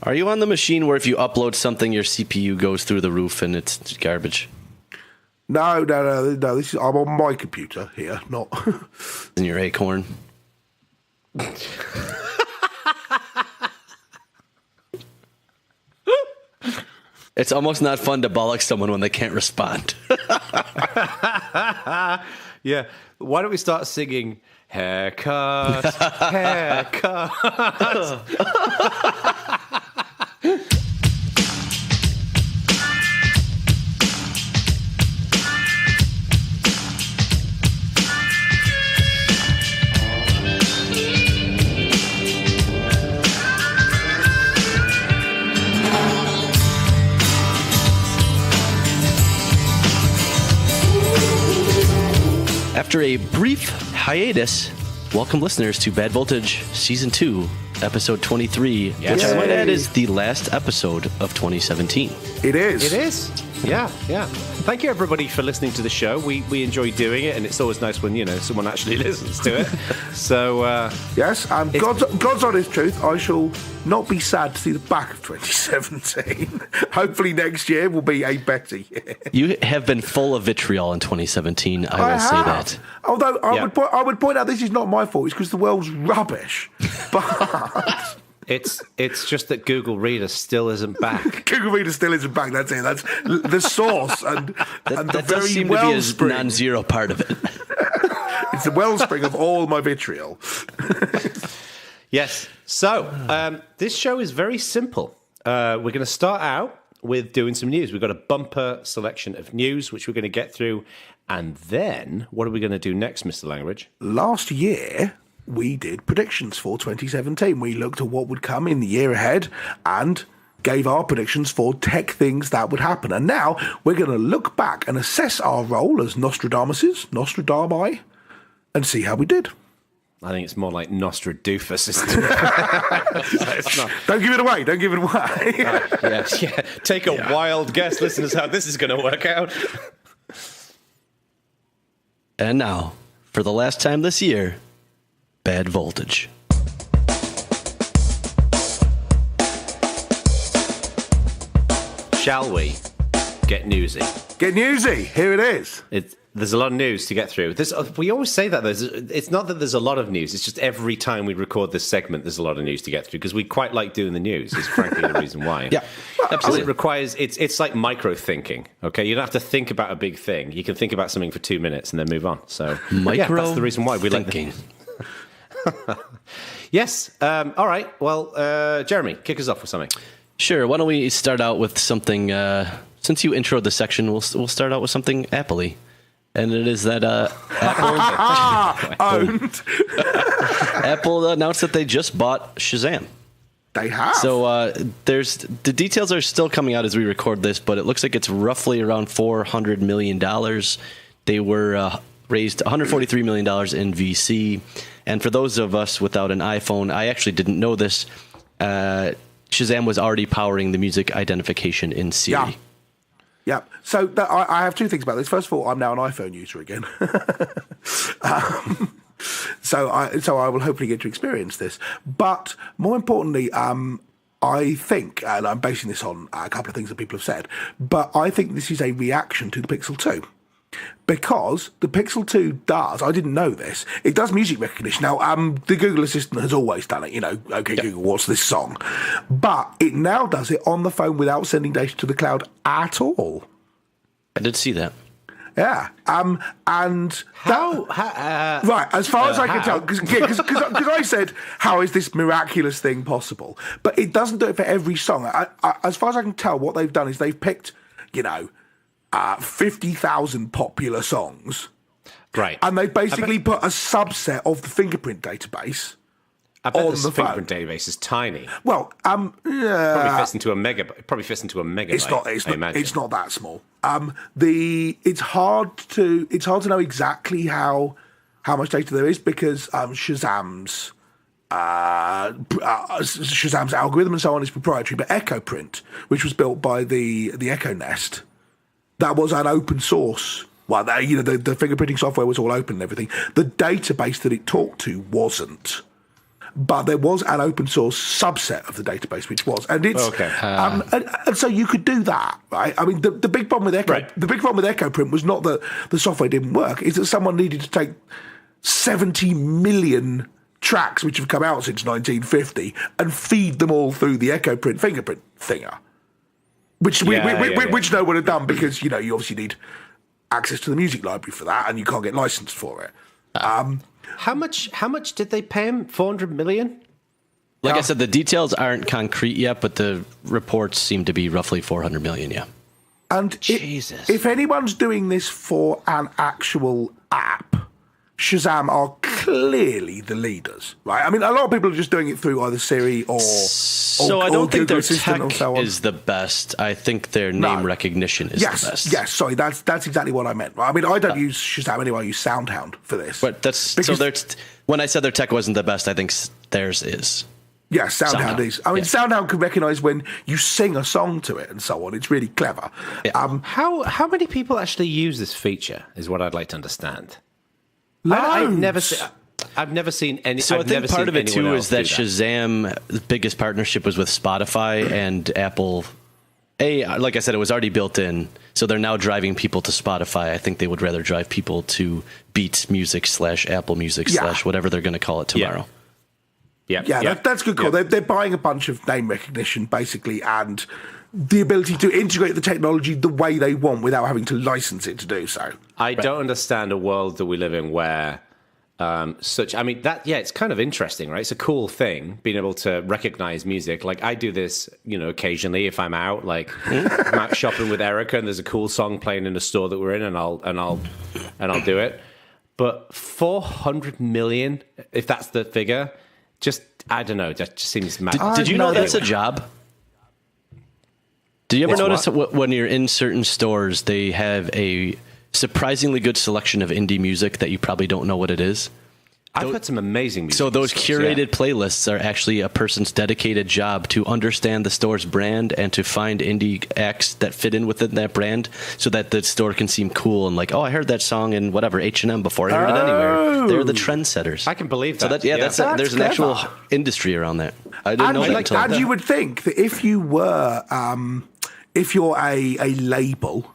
Are you on the machine where if you upload something, your CPU goes through the roof and it's garbage? No. This is I'm on my computer here, not in your Acorn. It's almost not fun to bollock someone when they can't respond. Yeah. Why don't we start singing haircut, haircut? After a brief hiatus, welcome listeners to Bad Voltage Season 2, Episode 23, which I might add is the last episode of 2017. It is. It is. Yeah. Thank you, everybody, for listening to the show. We enjoy doing it, and it's always nice when, someone actually listens to it. So, yes, God's honest truth, I shall not be sad to see the back of 2017. Hopefully next year will be a better year. You have been full of vitriol in 2017, I will say that. Although I would point out this is not my fault, it's because the world's rubbish. But... It's just that Google Reader still isn't back. Google Reader still isn't back. That's it. That's the source and the very seem to be a non-zero part of it. It's the wellspring of all my vitriol. Yes. So this show is very simple. We're going to start out with doing some news. We've got a bumper selection of news, which we're going to get through. And then what are we going to do next, Mr. Langridge? Last year, we did predictions for 2017. We looked at what would come in the year ahead and gave our predictions for tech things that would happen. And now we're going to look back and assess our role as Nostradamus, and see how we did. I think it's more like Nostradoofus, isn't it? It's not. Don't give it away. Yes. Take a wild guess, listeners, how this is going to work out. And now, for the last time this year, Bad Voltage. Shall we get newsy? Get newsy. Here it is. There's a lot of news to get through. We always say that. It's not that there's a lot of news. It's just every time we record this segment, there's a lot of news to get through because we quite like doing the news. Is frankly the reason why. Yeah, absolutely. It requires. It's like micro thinking. Okay, you don't have to think about a big thing. You can think about something for 2 minutes and then move on. So that's the reason why we thinking. Yes. All right. Well, Jeremy, kick us off with something. Sure. Why don't we start out with something? Since you introed the section, we'll start out with something Apple-y. And it is that Apple announced that they just bought Shazam. They have. So the details are still coming out as we record this, but it looks like it's roughly around $400 million. They were raised $143 million in VC. And for those of us without an iPhone, I actually didn't know this. Shazam was already powering the music identification in Siri. Yeah. So I have two things about this. First of all, I'm now an iPhone user again. So I will hopefully get to experience this. But more importantly, I think, and I'm basing this on a couple of things that people have said, but I think this is a reaction to the Pixel 2. Because the Pixel 2 does, I didn't know this, it does music recognition. Now, the Google Assistant has always done it, Google, what's this song? But it now does it on the phone without sending data to the cloud at all. I did see that. Yeah. And right, as far as I can tell, because I said, how is this miraculous thing possible? But it doesn't do it for every song. As far as I can tell, what they've done is they've picked, 50,000 popular songs. Right. And they basically put a subset of the fingerprint database I bet on the fingerprint database is tiny. Well, probably fits into a megabyte. It's not that small. It's hard to know exactly how much data there is because Shazam's algorithm and so on is proprietary. But Echo Print, which was built by the Echo Nest, that was an open source. Well, the fingerprinting software was all open and everything. The database that it talked to wasn't. but there was an open source subset of the database which was, and it's and so you could do that, right? I mean, the big problem with the big problem with Echo Print was not that the software didn't work; it's that someone needed to take 70 million tracks which have come out since 1950 and feed them all through the Echo Print fingerprint thinger, which no one had done because you obviously need access to the music library for that, and you can't get licensed for it. How much did they pay him? 400 million? Like I said, the details aren't concrete yet, but the reports seem to be roughly 400 million. Yeah. And Jesus. If anyone's doing this for an actual app, Shazam are clearly the leaders, right? I mean, a lot of people are just doing it through either Siri or I don't think Google their Assistant or tech so on. is the best. I think their name recognition is the best. Yes, sorry, that's exactly what I meant. Right? I mean, I don't use Shazam anyway. I use SoundHound for this. But when I said their tech wasn't the best, I think theirs is. Yes, SoundHound is. I mean, SoundHound can recognise when you sing a song to it and so on. It's really clever. Yeah. How many people actually use this feature is what I'd like to understand. Loads. I've never seen any. So I think part of it too is that Shazam's biggest partnership was with Spotify and Apple. Like I said, it was already built in, so they're now driving people to Spotify. I think they would rather drive people to Beats Music / Apple Music / whatever they're going to call it tomorrow. Yeah, that's a good call. They're buying a bunch of name recognition, basically, and the ability to integrate the technology the way they want without having to license it to do so. I don't understand a world that we live in where it's kind of interesting, right? It's a cool thing, being able to recognize music. Like, I do this, occasionally if I'm out, like I'm out shopping with Erica and there's a cool song playing in a store that we're in, and I'll do it. But 400 million, if that's the figure, I don't know, that just seems mad. Did you know that's a job? Do you ever notice when you're in certain stores, they have a surprisingly good selection of indie music that you probably don't know what it is? I've heard some amazing music. So those curated playlists are actually a person's dedicated job to understand the store's brand and to find indie acts that fit in within that brand so that the store can seem cool and like, oh, I heard that song in whatever, H&M before. I heard it anywhere. They're the trendsetters. I can believe that. So there's an actual industry around that. I didn't know that until And you would think that if you were, if you're a label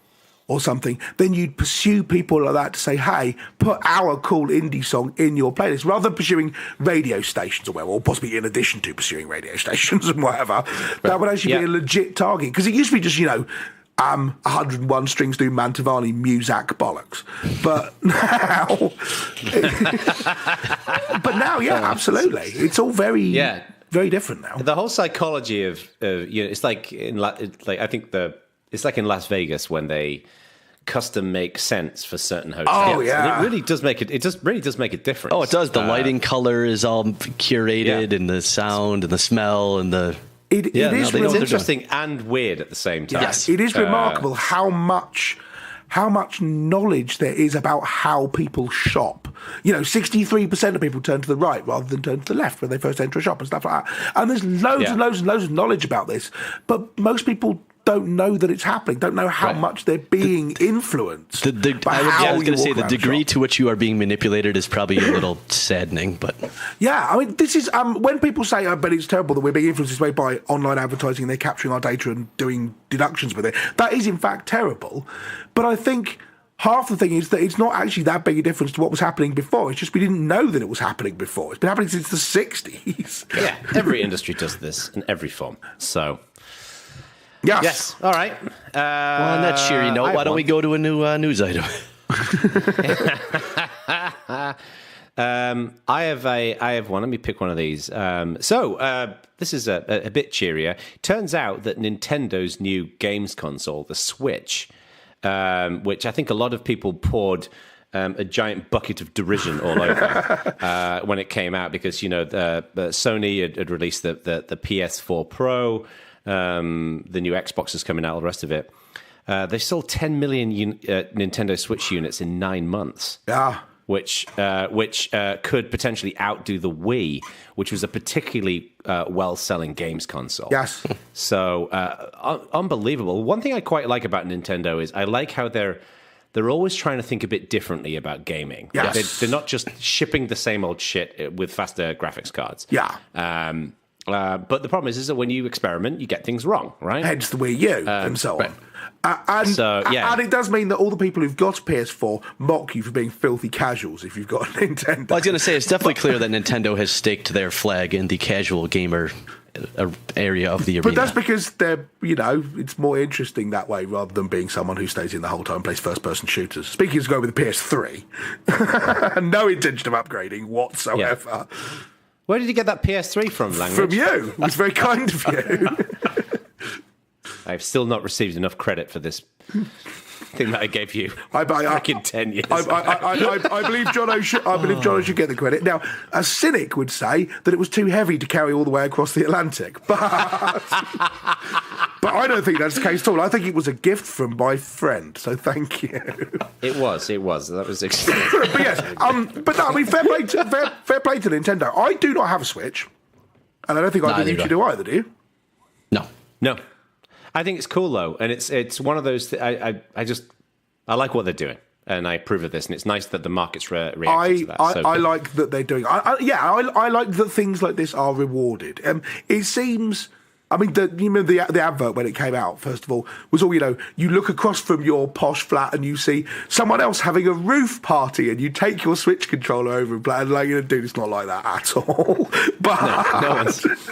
or something, then you'd pursue people like that to say, hey, put our cool indie song in your playlist, rather than pursuing radio stations or possibly in addition to pursuing radio stations and whatever. Right. That would actually be a legit target. Because it used to be just, 101 strings do Mantovani Muzak bollocks. But now, absolutely. It's all very different now. The whole psychology of it's like I think it's like in Las Vegas when they custom make scents for certain hotels. Oh yeah, and it really does make it. It just really does make a difference. Oh, it does. The lighting color is all curated, and the sound and the smell and the. It is it's interesting and weird at the same time. Yes, it is remarkable how much knowledge there is about how people shop. 63% of people turn to the right rather than turn to the left when they first enter a shop and stuff like that. And there's loads and loads and loads of knowledge about this, but most people don't know that it's happening, don't know how much they're being influenced. I was going to say the degree to which you are being manipulated is probably a little saddening, but... Yeah, I mean, this is... when people say, but it's terrible that we're being influenced this way by online advertising, they're capturing our data and doing deductions with it, that is in fact terrible. But I think half the thing is that it's not actually that big a difference to what was happening before. It's just we didn't know that it was happening before. It's been happening since the 60s. Yeah, every industry does this in every form, so... Yes. All right. Well, on that cheery note, why don't we go to a new news item? I have one. Let me pick one of these. This is a bit cheerier. Turns out that Nintendo's new games console, the Switch, which I think a lot of people poured a giant bucket of derision all over when it came out, because Sony had released the PS4 Pro. The new Xbox is coming out, all the rest of it. They sold 10 million Nintendo Switch units in 9 months. Yeah. Which could potentially outdo the Wii, which was a particularly well-selling games console. Yes. So, unbelievable. One thing I quite like about Nintendo is I like how they're they're always trying to think a bit differently about gaming. Yes. They're not just shipping the same old shit with faster graphics cards. Yeah. But the problem is that when you experiment, you get things wrong, right? Hence the Wii U and so on. Right. And it does mean that all the people who've got a PS4 mock you for being filthy casuals if you've got a Nintendo. Well, I was going to say, it's definitely clear that Nintendo has staked their flag in the casual gamer area of the arena. But that's because they're, it's more interesting that way rather than being someone who stays in the whole time and plays first-person shooters. Speaking of going with the PS3, no intention of upgrading whatsoever. Yeah. Where did you get that PS3 from, Language? From you. It was very kind of you. I've still not received enough credit for this thing that I gave you back in 10 years. I believe Jono should get the credit. Now, a cynic would say that it was too heavy to carry all the way across the Atlantic, but I don't think that's the case at all. I think it was a gift from my friend, so thank you. It was. That was But yes, but no, I mean, fair play to Nintendo. I do not have a Switch, and I don't think either of you do either, do you? No. I think it's cool though, and it's one of those. I like what they're doing, and I approve of this, and it's nice that the market's reacting to that. I like that they're doing. I like that things like this are rewarded. It seems. I mean, you remember the advert when it came out, first of all, was all, you look across from your posh flat and you see someone else having a roof party and you take your Switch controller over and play. And dude, it's not like that at all. But no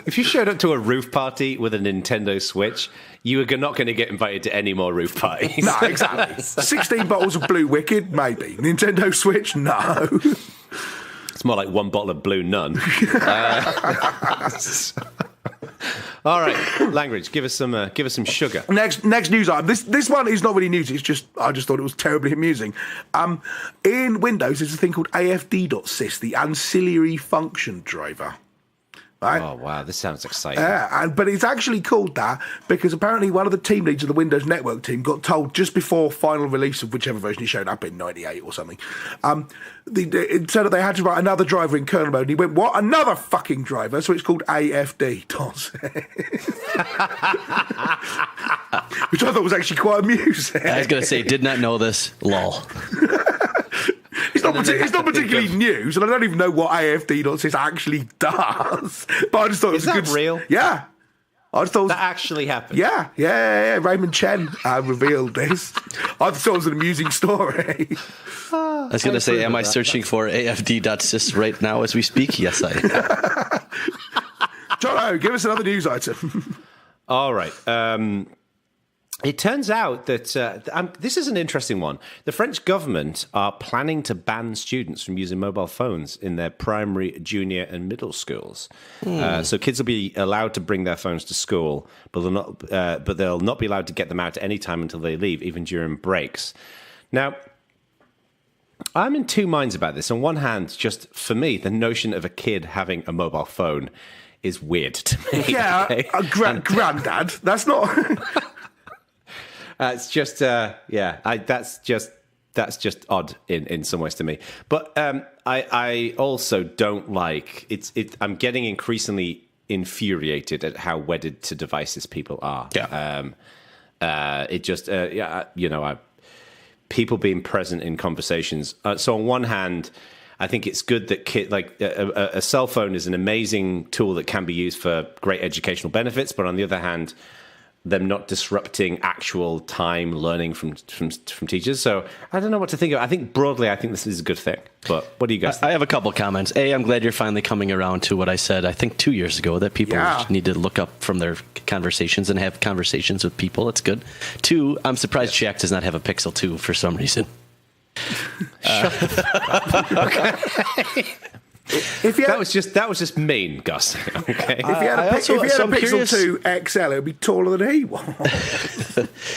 if you showed up to a roof party with a Nintendo Switch, you are not going to get invited to any more roof parties. No, exactly. 16 bottles of Blue Wicked, maybe. Nintendo Switch, no. It's more like one bottle of Blue Nun. All right, Language, give us some sugar. Next news item. This one is not really news. It's just I just thought it was terribly amusing. In Windows, there's a thing called AFD.SYS, the Ancillary Function Driver. Right? Oh wow, this sounds exciting. Yeah, but it's actually called that because apparently one of the team leads of the Windows Network team got told just before final release of whichever version he showed up in, 98 or something. It said that they had to write another driver in kernel mode, and he went, "What? Another fucking driver?" So it's called AFD.SYS, which I thought was actually quite amusing. I was going to say, did not know this. Lol. It's not particularly news, and I don't even know what AFD.SYS actually does. But I just thought it was that real? Yeah. I just thought that actually happened. Yeah. Raymond Chen revealed this. I thought it was an amusing story. I was going to say, am I searching for AFD.SYS right now as we speak? Yes, I am. Jono, give us another news item. All right. It turns out that this is an interesting one. The French government are planning to ban students from using mobile phones in their primary, junior, and middle schools. So kids will be allowed to bring their phones to school, but they'll not be allowed to get them out at any time until they leave, even during breaks. Now, I'm in two minds about this. On one hand, just for me, the notion of a kid having a mobile phone is weird to me. Yeah, okay? granddad. That's not. It's just, that's just odd in some ways to me. But I also don't like it. I'm getting increasingly infuriated at how wedded to devices people are. Yeah. People being present in conversations. So on one hand, I think it's good that a cell phone is an amazing tool that can be used for great educational benefits. But on the other hand, them not disrupting actual time learning from teachers. So I don't know what to think of. I think broadly, I think this is a good thing. But what do you guys think? I have a couple comments. I'm glad you're finally coming around to what I said, I think 2 years ago, that people need to look up from their conversations and have conversations with people. It's good. 2, I'm surprised Shaq does not have a Pixel 2 for some reason. Okay. That was just mean, Gus. Okay. If he had a Pixel 2 XL, it would be taller than he was.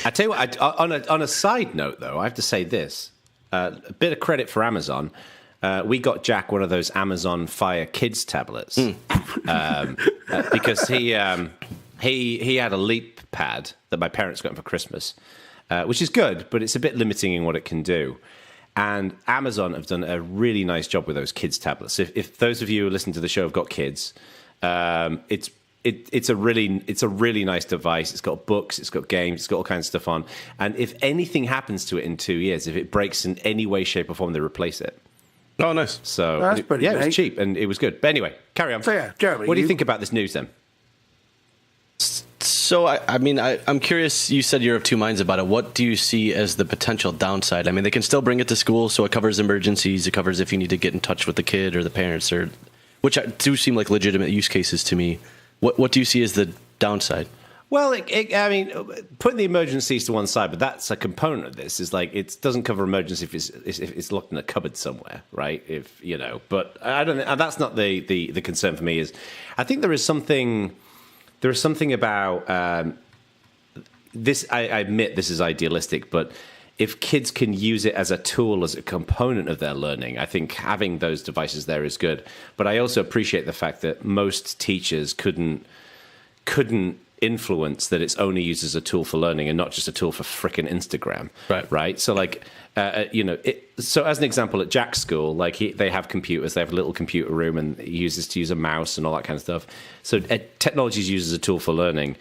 I tell you what. On a side note, though, I have to say this: a bit of credit for Amazon. We got Jack one of those Amazon Fire Kids tablets because he had a Leap Pad that my parents got him for Christmas, which is good, but it's a bit limiting in what it can do. And Amazon have done a really nice job with those kids tablets. If those of you who listen to the show have got kids, it's it's a really nice device. It's got books, it's got games, it's got all kinds of stuff on. And if anything happens to it in 2 years, if it breaks in any way, shape, or form, they replace it. Oh, nice. So that's pretty it was neat. cheap and it was good. But anyway, carry on. So yeah, Jeremy, what do you think about this news then? So, I'm curious, you said you're of two minds about it. What do you see as the potential downside? I mean, they can still bring it to school, so it covers emergencies, it covers if you need to get in touch with the kid or the parents, which do seem like legitimate use cases to me. What do you see as the downside? Well, I mean, putting the emergencies to one side, but that's a component of this. Is like it doesn't cover emergency if it's locked in a cupboard somewhere, right? But I don't. That's not the concern for me. Is I think there is something about this. I admit this is idealistic, but if kids can use it as a tool, as a component of their learning, I think having those devices there is good. But I also appreciate the fact that most teachers couldn't influence that it's only used as a tool for learning and not just a tool for frickin' Instagram. Right. So like, so as an example, at Jack's school, like they have computers, they have a little computer room and he uses to use a mouse and all that kind of stuff. So technology is used as a tool for learning,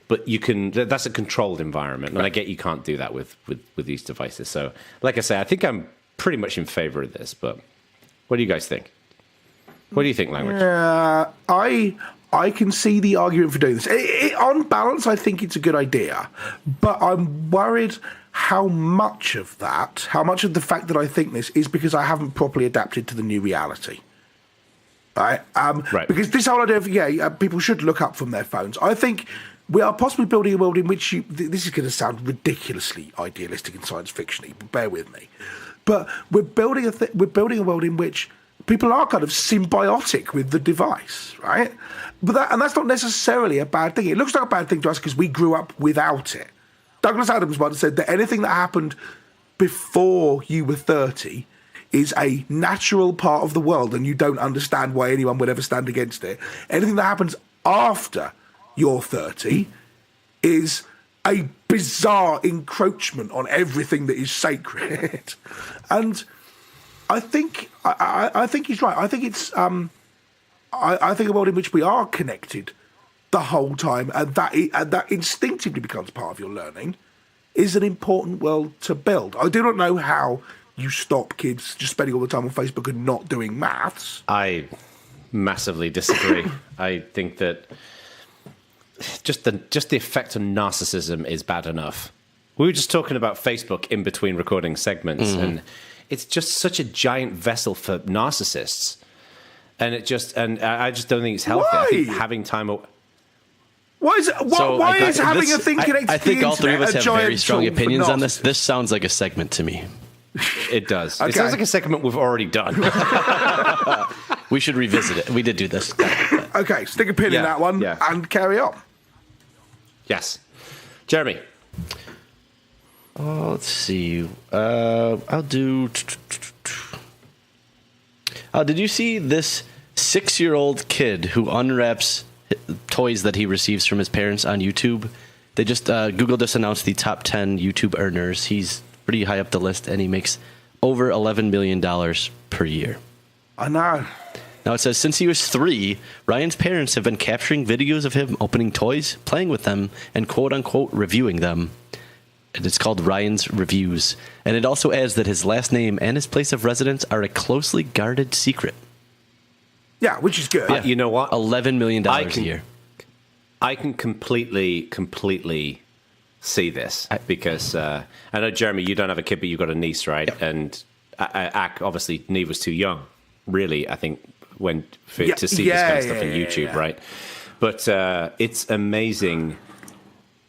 but that's a controlled environment. And I get you can't do that with these devices. So like I say, I think I'm pretty much in favor of this, but what do you guys think? What do you think, Language? I can see the argument for doing this. On balance, I think it's a good idea, but I'm worried how much of the fact that I think this is because I haven't properly adapted to the new reality. Right? Because this whole idea of, people should look up from their phones. I think we are possibly building a world in which this is going to sound ridiculously idealistic and science fiction-y, but bear with me. But we're building a world in which people are kind of symbiotic with the device, right? But that's not necessarily a bad thing. It looks like a bad thing to us because we grew up without it. Douglas Adams once said that anything that happened before you were 30 is a natural part of the world and you don't understand why anyone would ever stand against it. Anything that happens after you're 30 is a bizarre encroachment on everything that is sacred. And I think he's right. I think it's I think a world in which we are connected the whole time, and that instinctively becomes part of your learning, is an important world to build. I do not know how you stop kids just spending all the time on Facebook and not doing maths. I massively disagree. I think that just the effect on narcissism is bad enough. We were just talking about Facebook in between recording segments, and it's just such a giant vessel for narcissists. And I just don't think it's healthy. Why? I think having time. Why is having a thing connected to the internet? I think all three of us have very strong opinions on this. narcissists? This sounds like a segment to me. It does. Okay. It sounds like a segment we've already done. We should revisit it. We did do this. Okay, stick a pin in that one and carry on. Yes. Jeremy. Let's see. I'll do... did you see this 6-year-old kid who unwraps toys that he receives from his parents on YouTube? They just Google just announced the top 10 YouTube earners. He's pretty high up the list, and he makes over $11 million per year. I know. Now it says, since he was 3, Ryan's parents have been capturing videos of him opening toys, playing with them, and quote-unquote reviewing them. And it's called Ryan's Reviews. And it also adds that his last name and his place of residence are a closely guarded secret. Yeah, which is good. You know what? $11 million a year. I can completely see this because I know, Jeremy, you don't have a kid, but you've got a niece, right? Yep. And obviously, Neve was too young, really, I think, to see this kind of stuff on YouTube, right? But it's amazing.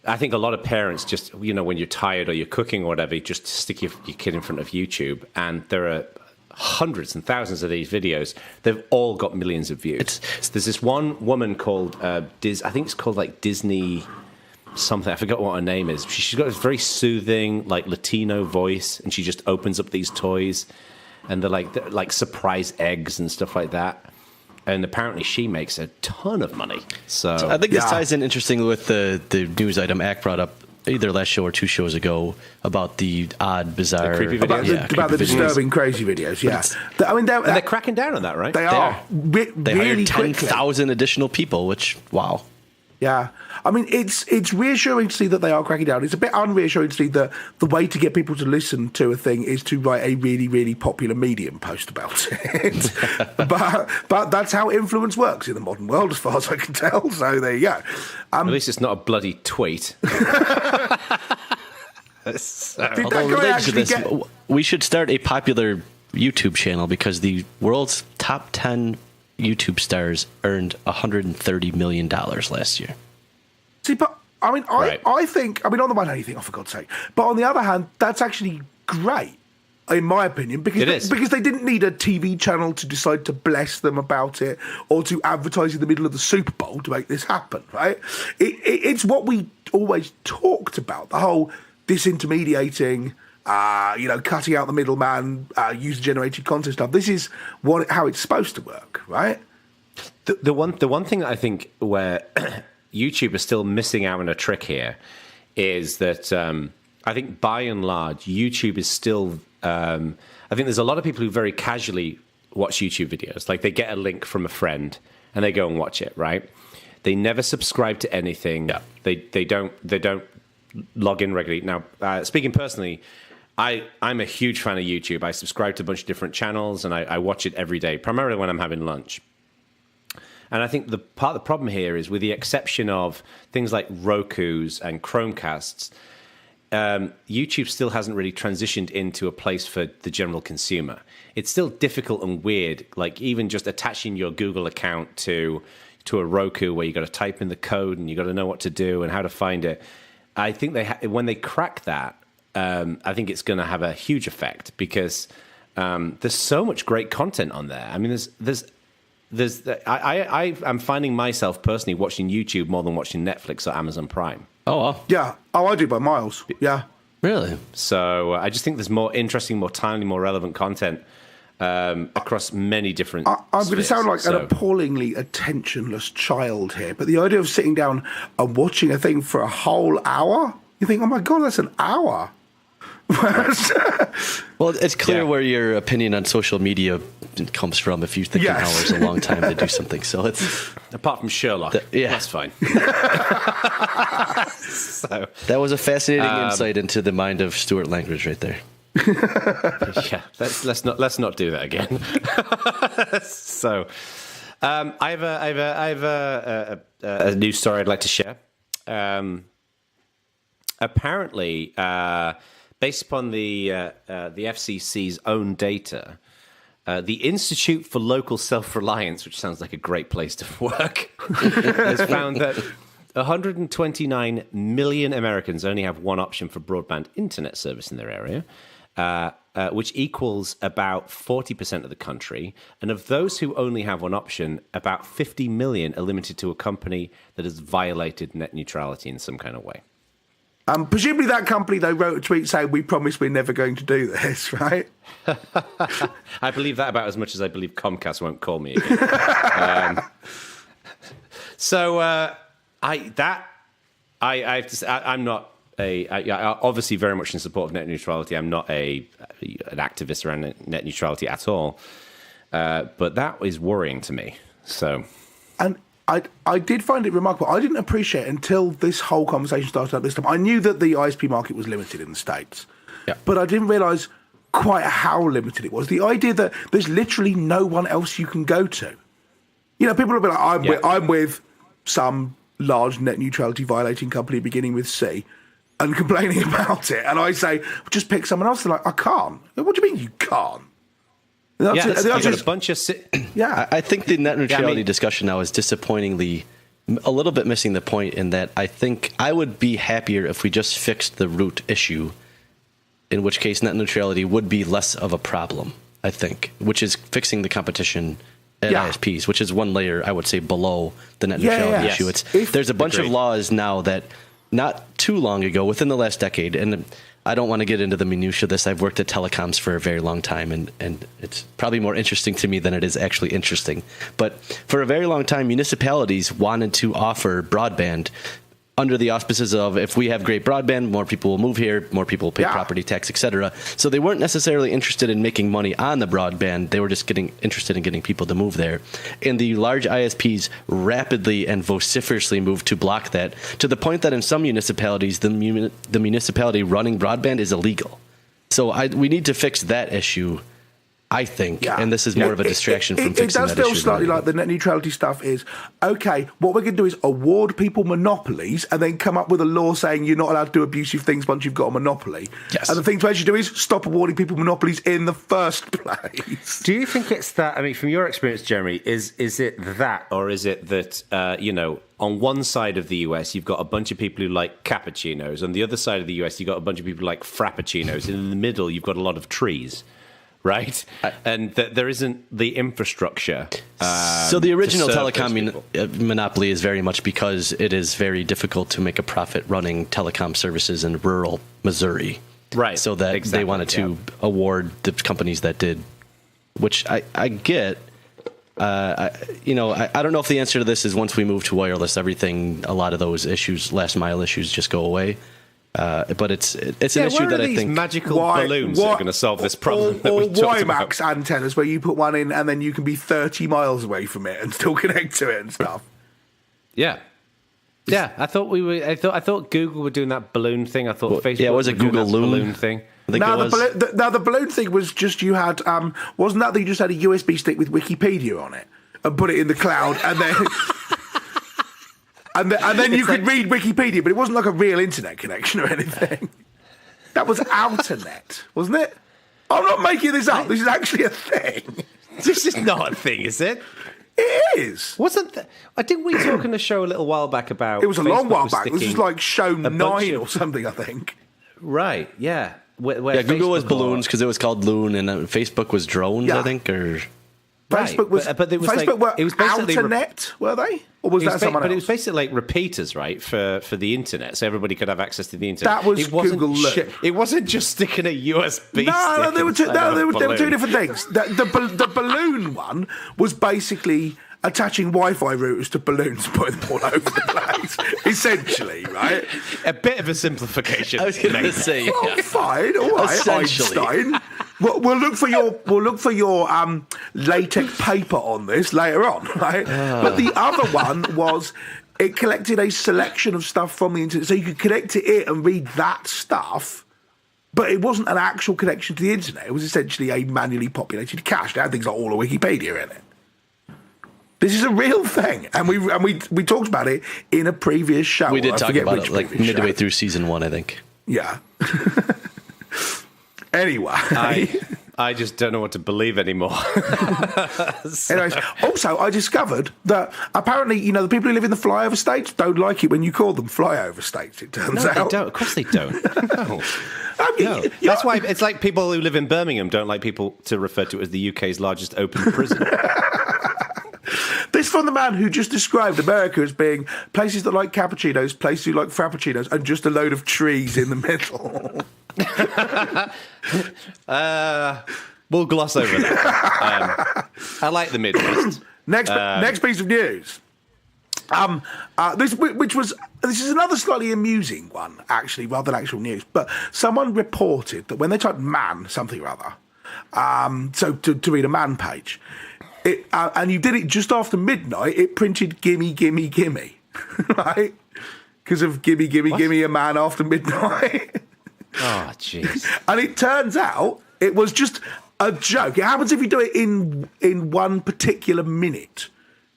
I think a lot of parents just, when you're tired or you're cooking or whatever, you just stick your kid in front of YouTube, and there are hundreds and thousands of these videos. They've all got millions of views. There's this one woman called I think it's called like Disney something. I forgot what her name is. She's got this very soothing, like Latino voice, and she just opens up these toys, and they're like surprise eggs and stuff like that. And apparently she makes a ton of money. So I think this ties in interestingly with the news item Ack brought up either last show or 2 shows ago about the odd, bizarre... The creepy videos? About the disturbing, crazy videos, they're cracking down on that, right? They are. They really hired 10,000 additional people, which, wow. Yeah. I mean, it's reassuring to see that they are cracking down. It's a bit unreassuring to see that the way to get people to listen to a thing is to write a really, really popular Medium post about it. but that's how influence works in the modern world, as far as I can tell. So there you go. At least it's not a bloody tweet. Although related to this, we should start a popular YouTube channel because the world's top 10 YouTube stars earned $130 million last year. See, but I mean, I think, I mean, on the one hand, you think, oh, for God's sake. But on the other hand, that's actually great, in my opinion, because they didn't need a TV channel to decide to bless them about it or to advertise in the middle of the Super Bowl to make this happen, right? It's what we always talked about, the whole disintermediating, cutting out the middleman, user-generated content stuff. This is how it's supposed to work, right? The one thing that I think where YouTube is still missing out on a trick here is that I think by and large YouTube is still. I think there's a lot of people who very casually watch YouTube videos, like they get a link from a friend and they go and watch it, right? They never subscribe to anything. Yeah. They don't log in regularly. Now, speaking personally. I'm a huge fan of YouTube. I subscribe to a bunch of different channels, and I watch it every day, primarily when I'm having lunch. And I think the part of the problem here is, with the exception of things like Roku's and Chromecasts, YouTube still hasn't really transitioned into a place for the general consumer. It's still difficult and weird, like even just attaching your Google account to a Roku, where you got to type in the code and you got to know what to do and how to find it. I think when they crack that, I think it's going to have a huge effect because there's so much great content on there. I mean, I'm finding myself personally watching YouTube more than watching Netflix or Amazon Prime. Oh, wow. Yeah. Oh, I do by miles. Yeah. Really? So I just think there's more interesting, more timely, more relevant content across many different I'm going to sound like an appallingly attentionless child here, but the idea of sitting down and watching a thing for a whole hour, you think, oh my God, that's an hour. Well, it's clear where your opinion on social media comes from if you think an hour is a long time to do something. So it's apart from Sherlock, that's fine. So that was a fascinating insight into the mind of Stuart Langridge right there. Yeah, let's not do that again. So, I have a news story I'd like to share. Apparently, based upon the FCC's own data, the Institute for Local Self-Reliance, which sounds like a great place to work, has found that 129 million Americans only have one option for broadband internet service in their area, which equals about 40% of the country. And of those who only have one option, about 50 million are limited to a company that has violated net neutrality in some kind of way. Presumably that company, they wrote a tweet saying, we promise we're never going to do this, right? I believe that about as much as I believe Comcast won't call me again. I'm not obviously very much in support of net neutrality. I'm not an activist around net neutrality at all. But that is worrying to me. So, and I did find it remarkable. I didn't appreciate until this whole conversation started at this time. I knew that the ISP market was limited in the States, but I didn't realise quite how limited it was. The idea that there's literally no one else you can go to. You know, people will be like, I'm with some large net neutrality violating company beginning with C and complaining about it. And I say, just pick someone else. They're like, I can't. What do you mean you can't? I think the net neutrality discussion now is disappointingly a little bit missing the point in that I think I would be happier if we just fixed the root issue, in which case net neutrality would be less of a problem, I think, which is fixing the competition at ISPs, which is one layer, I would say, below the net neutrality issue. There's a bunch of laws now that not too long ago, within the last decade, and I don't want to get into the minutiae of this. I've worked at telecoms for a very long time, and it's probably more interesting to me than it is actually interesting. But for a very long time, municipalities wanted to offer broadband under the auspices of if we have great broadband, more people will move here, more people will pay property tax, etc. So they weren't necessarily interested in making money on the broadband. They were just interested in getting people to move there. And the large ISPs rapidly and vociferously moved to block that, to the point that in some municipalities, the municipality running broadband is illegal. So we need to fix that issue, I think, and this is more of a distraction from fixing that issue. It does feel slightly like the net neutrality stuff is, okay, what we're going to do is award people monopolies and then come up with a law saying you're not allowed to do abusive things once you've got a monopoly. Yes. And the thing to actually do is stop awarding people monopolies in the first place. Do you think it's that, I mean, from your experience, Jeremy, is it that, or is it that, on one side of the US, you've got a bunch of people who like cappuccinos. On the other side of the US, you've got a bunch of people who like frappuccinos. And in the middle, you've got a lot of trees. Right, and there isn't the infrastructure. So the original telecom monopoly is very much because it is very difficult to make a profit running telecom services in rural Missouri. Right. So that they wanted to award the companies that did, which I get. I don't know if the answer to this is once we move to wireless, a lot of those issues, last mile issues, just go away. But it's an issue that I think magical balloons that are going to solve this problem. Or WiMAX antennas where you put one in and then you can be 30 miles away from it and still connect to it and stuff. Yeah. I thought Google were doing that balloon thing. I thought Facebook. Yeah, was it Google balloon thing? Now the balloon thing was just you had wasn't that you just had a USB stick with Wikipedia on it and put it in the cloud and then. And then you could read Wikipedia, but it wasn't like a real internet connection or anything. That was Outernet, wasn't it? I'm not making this up. This is actually a thing. This is not a thing, is it? It is. Didn't we talk in the show a little while back about... It was a long while back. This is like show 9 or something, I think. Right, yeah. Where Google was balloons because it was called Loon, and Facebook was drones, I think, or... Facebook was, but it was Facebook were it was basically Outernet, were they? Or was that someone else? But it was basically like repeaters, right, for the internet, so everybody could have access to the internet. That was Google Loon. It wasn't just sticking a USB No, stick they were two different things. The balloon one was basically attaching Wi-Fi routers to balloons and putting them all over the place, essentially, right? A bit of a simplification. I was going to say, fine, all right, Einstein. We'll look for your latex paper on this later on, right? But the other one was it collected a selection of stuff from the internet, so you could connect to it and read that stuff. But it wasn't an actual connection to the internet. It was essentially a manually populated cache. It had things like all of Wikipedia in it. This is a real thing, and we talked about it in a previous show. We did talk about it like midway through season 1, I think. Yeah. Anyway, I just don't know what to believe anymore. Anyways, also I discovered that apparently, the people who live in the flyover states don't like it when you call them flyover states. It turns out. They don't. Of course they don't. No. No. That's why it's like people who live in Birmingham don't like people to refer to it as the UK's largest open prison. This from the man who just described America as being places that like cappuccinos, places who like frappuccinos, and just a load of trees in the middle. We'll gloss over that. I like the Midwest. Next piece of news. This is another slightly amusing one, actually, rather than actual news. But someone reported that when they typed "man" something or other, so to read a man page, and you did it just after midnight, it printed "gimme, gimme, gimme," right? Because of "gimme, gimme, gimme" a man after midnight. Oh, jeez. And it turns out it was just a joke. It happens if you do it in one particular minute,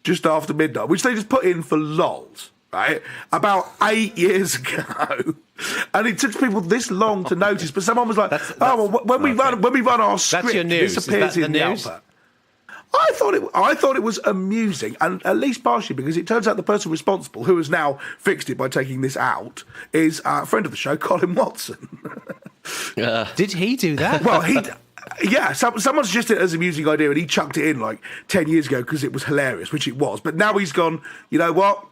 just after midnight, which they just put in for lols, right? About 8 years ago. And it took people this long to notice, but someone was like, when we run our script, your news. This appears in the output. I thought it was amusing, and at least partially because it turns out the person responsible, who has now fixed it by taking this out, is a friend of the show, Colin Watson. Did he do that? Well, someone suggested it as an amusing idea, and he chucked it in like 10 years ago because it was hilarious, which it was. But now he's gone, you know what?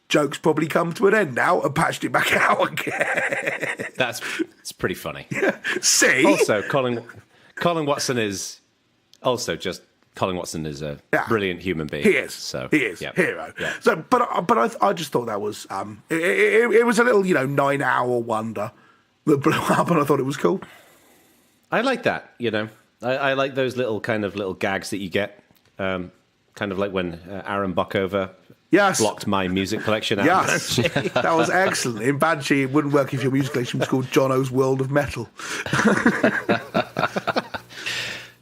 Joke's probably come to an end now, and patched it back out again. It's pretty funny. Yeah. See? Also, Colin Watson is also just Colin Watson is a brilliant human being. He is. So he is hero. Yeah. So, but I just thought that was it was a little 9-hour wonder that blew up, and I thought it was cool. I like that. I like those little gags that you get. Kind of like when Aaron Buckover blocked my music collection out. Yes, that was excellent. In Banshee, it wouldn't work if your music collection was called Jono's World of Metal.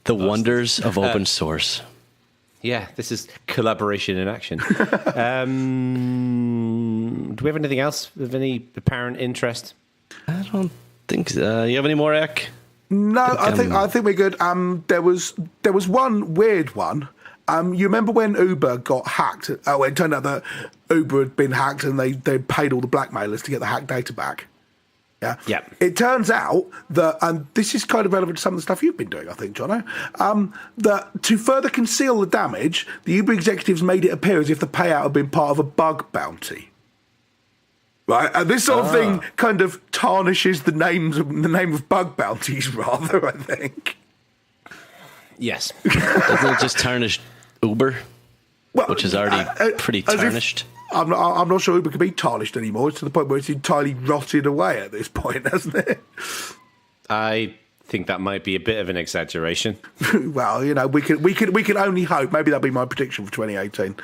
The wonders of open source. Yeah, this is collaboration in action. Do we have anything else of any apparent interest? I don't think so. You have any more, Ek? No, I think we're good. There was one weird one. You remember when Uber got hacked? Oh, it turned out that Uber had been hacked, and they paid all the blackmailers to get the hacked data back. Yeah. It turns out that, and this is kind of relevant to some of the stuff you've been doing, I think, Jono, that to further conceal the damage, the Uber executives made it appear as if the payout had been part of a bug bounty. Right, and this sort of thing kind of tarnishes the name of bug bounties, rather, I think. Yes. Doesn't it just tarnish Uber, which is already pretty tarnished? I'm not sure Uber can be tarnished anymore. It's to the point where it's entirely rotted away at this point, hasn't it? I think that might be a bit of an exaggeration. Well, we can only hope. Maybe that'll be my prediction for 2018.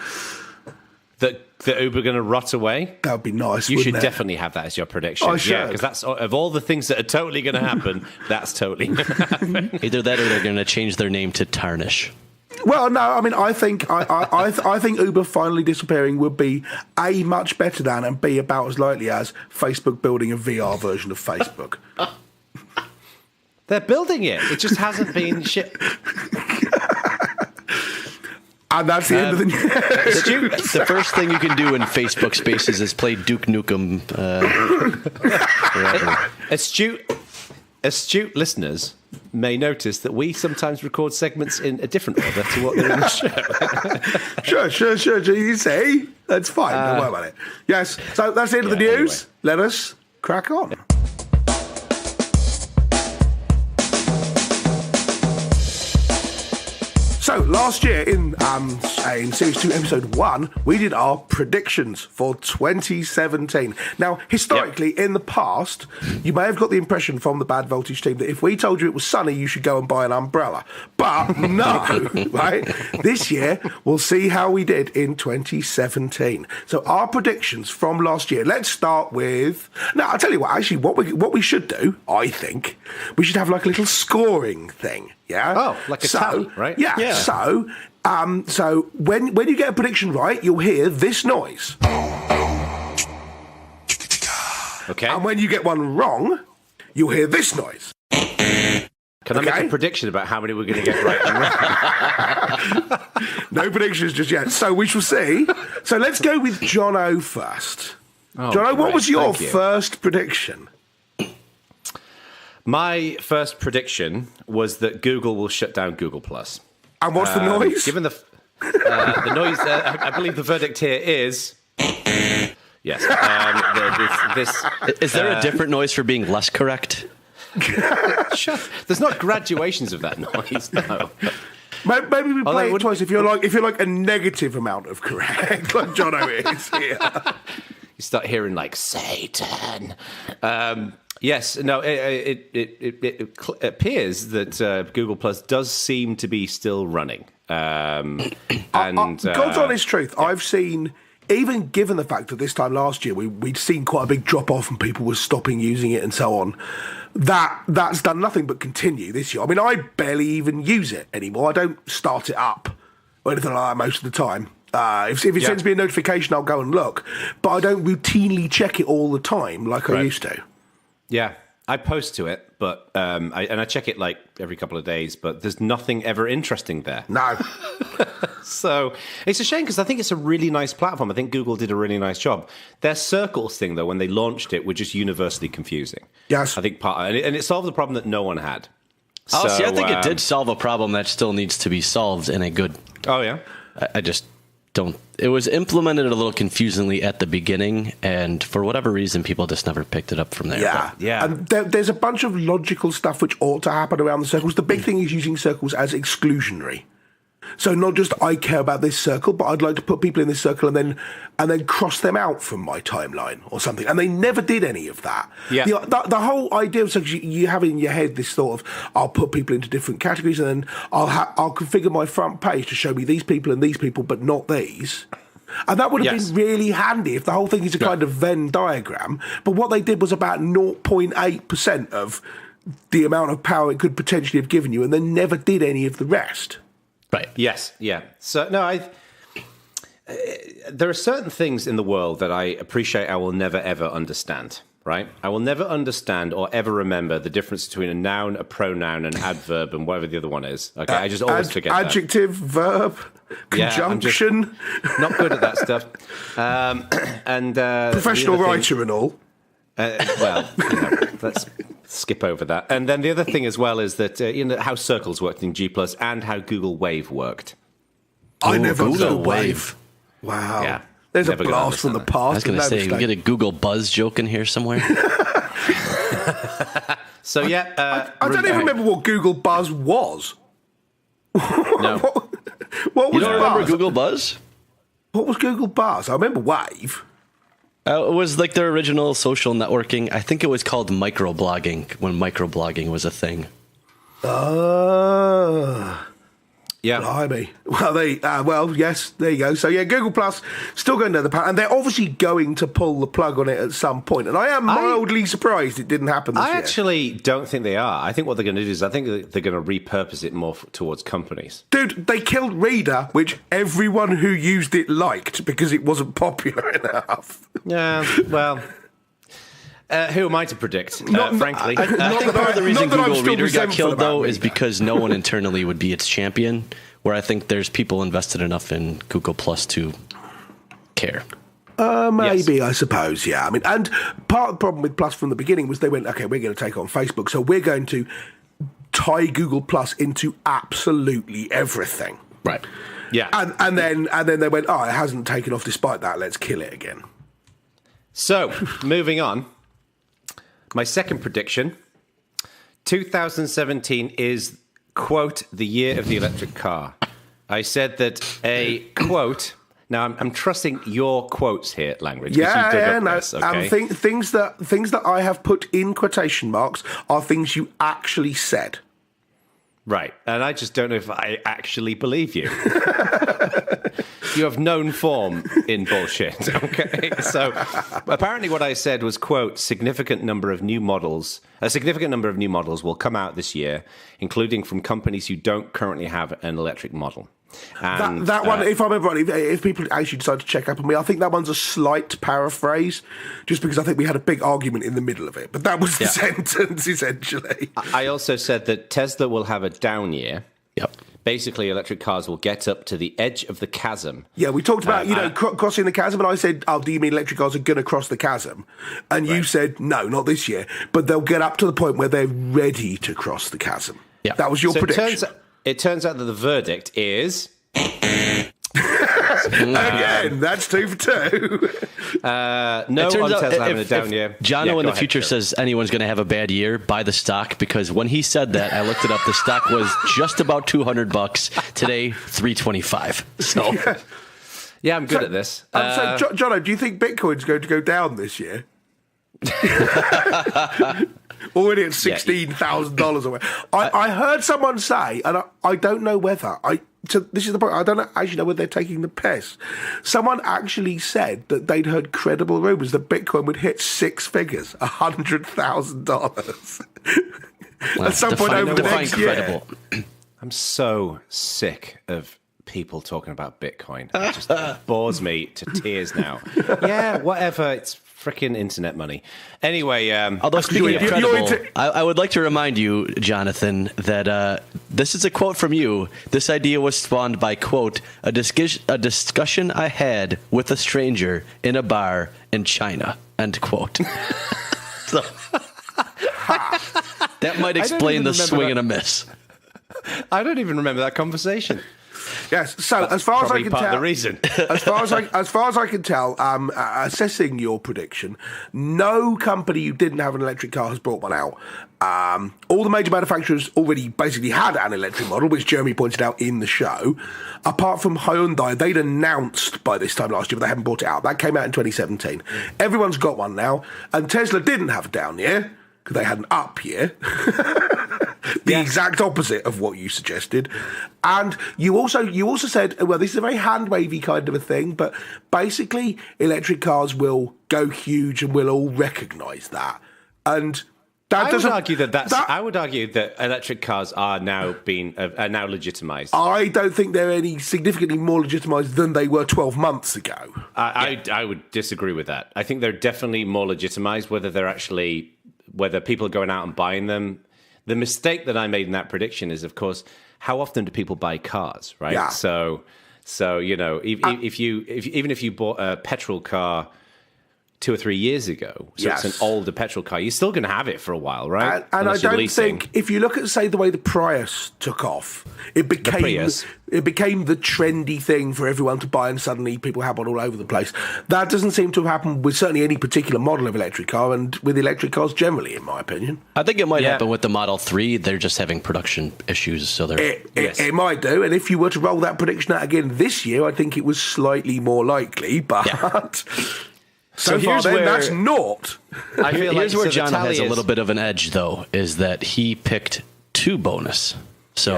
That Uber are going to rot away? That would be nice. You should definitely have that as your prediction. I should. Yeah, because that's of all the things that are totally going to happen, that's totally going to happen. Either that or they're going to change their name to Tarnish. Well, no, I mean, I think Uber finally disappearing would be A, much better than, and B, about as likely as Facebook building a VR version of Facebook. They're building it. It just hasn't been shipped. And that's the end of the news. The first thing you can do in Facebook Spaces is play Duke Nukem. Astute listeners may notice that we sometimes record segments in a different order to what they're in the show. Sure. You see? That's fine. Don't worry about it. Yes. So that's the end of the news. Anyway. Let us crack on. So last year in Series 2, Episode 1, we did our predictions for 2017. Now, historically, in the past, you may have got the impression from the Bad Voltage team that if we told you it was sunny, you should go and buy an umbrella. But no, right? This year, we'll see how we did in 2017. So our predictions from last year. Let's start with... Now, I'll tell you what, actually, what we should do, I think, we should have like a little scoring thing. Yeah. Oh, like a tally, right? Yeah. So when you get a prediction right, you'll hear this noise. Okay. And when you get one wrong, you'll hear this noise. Can I make a prediction about how many we're going to get right and wrong? No predictions just yet. So we shall see. So let's go with Jono first. Jono, what was your first prediction? My first prediction was that Google will shut down Google+. And what's the noise? Given the noise, I believe the verdict here is yes. Is there a different noise for being less correct? There's not gradations of that noise. No. Maybe we play it twice if you're like a negative amount of correct, like Jono is here. You start hearing like Satan. Yes, no, it appears that Google Plus does seem to be still running. And God's honest truth, I've seen, even given the fact that this time last year we'd seen quite a big drop off and people were stopping using it and so on, that's done nothing but continue this year. I mean, I barely even use it anymore. I don't start it up or anything like that most of the time. If it sends me a notification, I'll go and look. But I don't routinely check it all the time like I used to. Yeah, I post to it, but I check it like every couple of days, but there's nothing ever interesting there. No. So it's a shame because I think it's a really nice platform. I think Google did a really nice job. Their circles thing, though, when they launched it, were just universally confusing. Yes. I think and it solved the problem that no one had. I think it did solve a problem that still needs to be solved in a good... Oh, yeah? I just... It was implemented a little confusingly at the beginning, and for whatever reason, people just never picked it up from there. Yeah. And there's a bunch of logical stuff which ought to happen around the circles. The big thing is using circles as exclusionary. So not just I care about this circle, but I'd like to put people in this circle and then cross them out from my timeline or something. And they never did any of that. Yeah. The whole idea of you have in your head this thought of I'll put people into different categories and then I'll configure my front page to show me these people and these people, but not these. And that would have been really handy if the whole thing is a kind of Venn diagram. But what they did was about 0.8% of the amount of power it could potentially have given you, and then never did any of the rest. Right. Yes. Yeah. So no, there are certain things in the world that I appreciate. I will never ever understand. Right. I will never understand or ever remember the difference between a noun, a pronoun, an adverb, and whatever the other one is. Okay. I just always forget that. Adjective, verb, conjunction. Not good at that stuff. And professional writer and all. Let's skip over that. And then the other thing as well is that how circles worked in G+, and how Google Wave worked. I never Google Wave. Wow. Yeah. There's a blast from the past. I was going to say, we get a Google Buzz joke in here somewhere. So, yeah. I don't even remember what Google Buzz was. No. What was You don't remember Buzz? Google Buzz? What was Google Buzz? I remember Wave. It was like their original social networking. I think it was called microblogging when microblogging was a thing. Yeah. Blimey. Well, yes, there you go. So, yeah, Google Plus still going down the path, and they're obviously going to pull the plug on it at some point. And I am mildly surprised it didn't happen this year. I actually don't think they are. I think what they're going to do is I think they're going to repurpose it more towards companies. Dude, they killed Reader, which everyone who used it liked because it wasn't popular enough. Yeah, well... who am I to predict, frankly? I think part of the reason Google Reader got killed, though, is Reader. because no one internally would be its champion, where I think there's people invested enough in Google Plus to care. Maybe, Yes. I suppose, yeah. I mean, and part of the problem with Plus from the beginning was they went, okay, we're going to take on Facebook, so we're going to tie Google Plus into absolutely everything. Right. Yeah. And then they went, oh, it hasn't taken off despite that, let's kill it again. So, moving on. My second prediction, 2017 is, quote, the year of the electric car. I said that a quote... Now, I'm trusting your quotes here, Langridge. This, okay? Things that I have put in quotation marks are things you actually said. Right, and I just don't know if I actually believe you. You have known form in bullshit, okay? So apparently what I said was, quote, a significant number of new models will come out this year, including from companies who don't currently have an electric model. And, that one, if I remember right, if people actually decide to check up on me, I think that one's a slight paraphrase, just because I think we had a big argument in the middle of it. But that was the sentence, essentially. I also said that Tesla will have a down year. Yep. Basically, electric cars will get up to the edge of the chasm. Yeah, we talked about, crossing the chasm, and I said, oh, do you mean electric cars are going to cross the chasm? And you said, no, not this year. But they'll get up to the point where they're ready to cross the chasm. Yeah. That was your prediction. It turns out that the verdict is... Again, that's 2 for 2. No on Tesla having a down year. Jono in the future says anyone's going to have a bad year, buy the stock, because when he said that, I looked it up. The stock was just about $200 today, $325. So, yeah, I'm good at this. So, Jono, do you think Bitcoin's going to go down this year? Already at $16,000 away. I heard someone say, and I don't know whether this is the point. I don't actually know whether they're taking the piss. Someone actually said that they'd heard credible rumors that Bitcoin would hit 6 figures, $100,000 at some point over the next year. I'm so sick of people talking about Bitcoin. It just bores me to tears now. Yeah, whatever. It's freaking internet money. Anyway, although speaking of credible, I would like to remind you, Jonathan, that this is a quote from you. This idea was spawned by, quote, a discussion I had with a stranger in a bar in China, end quote. So, that might explain the swing and a miss. I don't even remember that conversation. Yes. So as far as I can part tell, of the reason. as far as I can tell, assessing your prediction, no company who didn't have an electric car has brought one out. All the major manufacturers already basically had an electric model, which Jeremy pointed out in the show. Apart from Hyundai, they'd announced by this time last year, but they haven't brought it out. That came out in 2017. Everyone's got one now, and Tesla didn't have a down year because they had an up year. The exact opposite of what you suggested. And you also said, well, this is a very hand-wavy kind of a thing, but basically electric cars will go huge and we'll all recognise that. And that I would argue that electric cars are now legitimised. I don't think they're any significantly more legitimised than they were 12 months ago. I would disagree with that. I think they're definitely more legitimised, whether people are going out and buying them. The mistake that I made in that prediction is, of course, how often do people buy cars, right? Yeah. So even if you bought a petrol car 2 or 3 years ago, so it's an older petrol car, you're still going to have it for a while, right? And I don't think, if you look at, say, the way the Prius took off, it became the trendy thing for everyone to buy, and suddenly people have one all over the place. That doesn't seem to have happened with certainly any particular model of electric car, and with electric cars generally, in my opinion. I think it might happen with the Model 3. They're just having production issues, so it might do. And if you were to roll that prediction out again this year, I think it was slightly more likely, but... Yeah. So far, then, that's naught. I feel here's where Jono has a little bit of an edge, though, is that he picked 2 bonus. So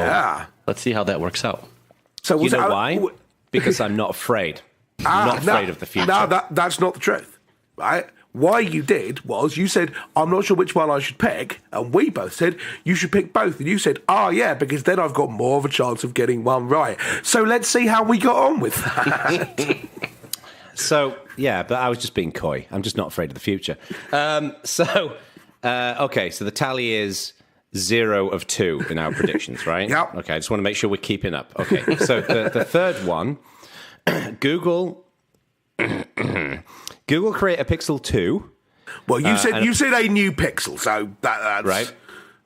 let's see how that works out. So you know why? Because I'm not afraid. I'm not afraid of the future. No, that's not the truth, right? Why you did was you said, I'm not sure which one I should pick, and we both said, you should pick both. And you said, yeah, because then I've got more of a chance of getting one right. So let's see how we got on with that. So, but I was just being coy. I'm just not afraid of the future. So the tally is 0 of 2 in our predictions, right? Yep. Okay, I just want to make sure we're keeping up. Okay, so the third one, Google create a Pixel 2. Well, you said a new Pixel, so that's... Right,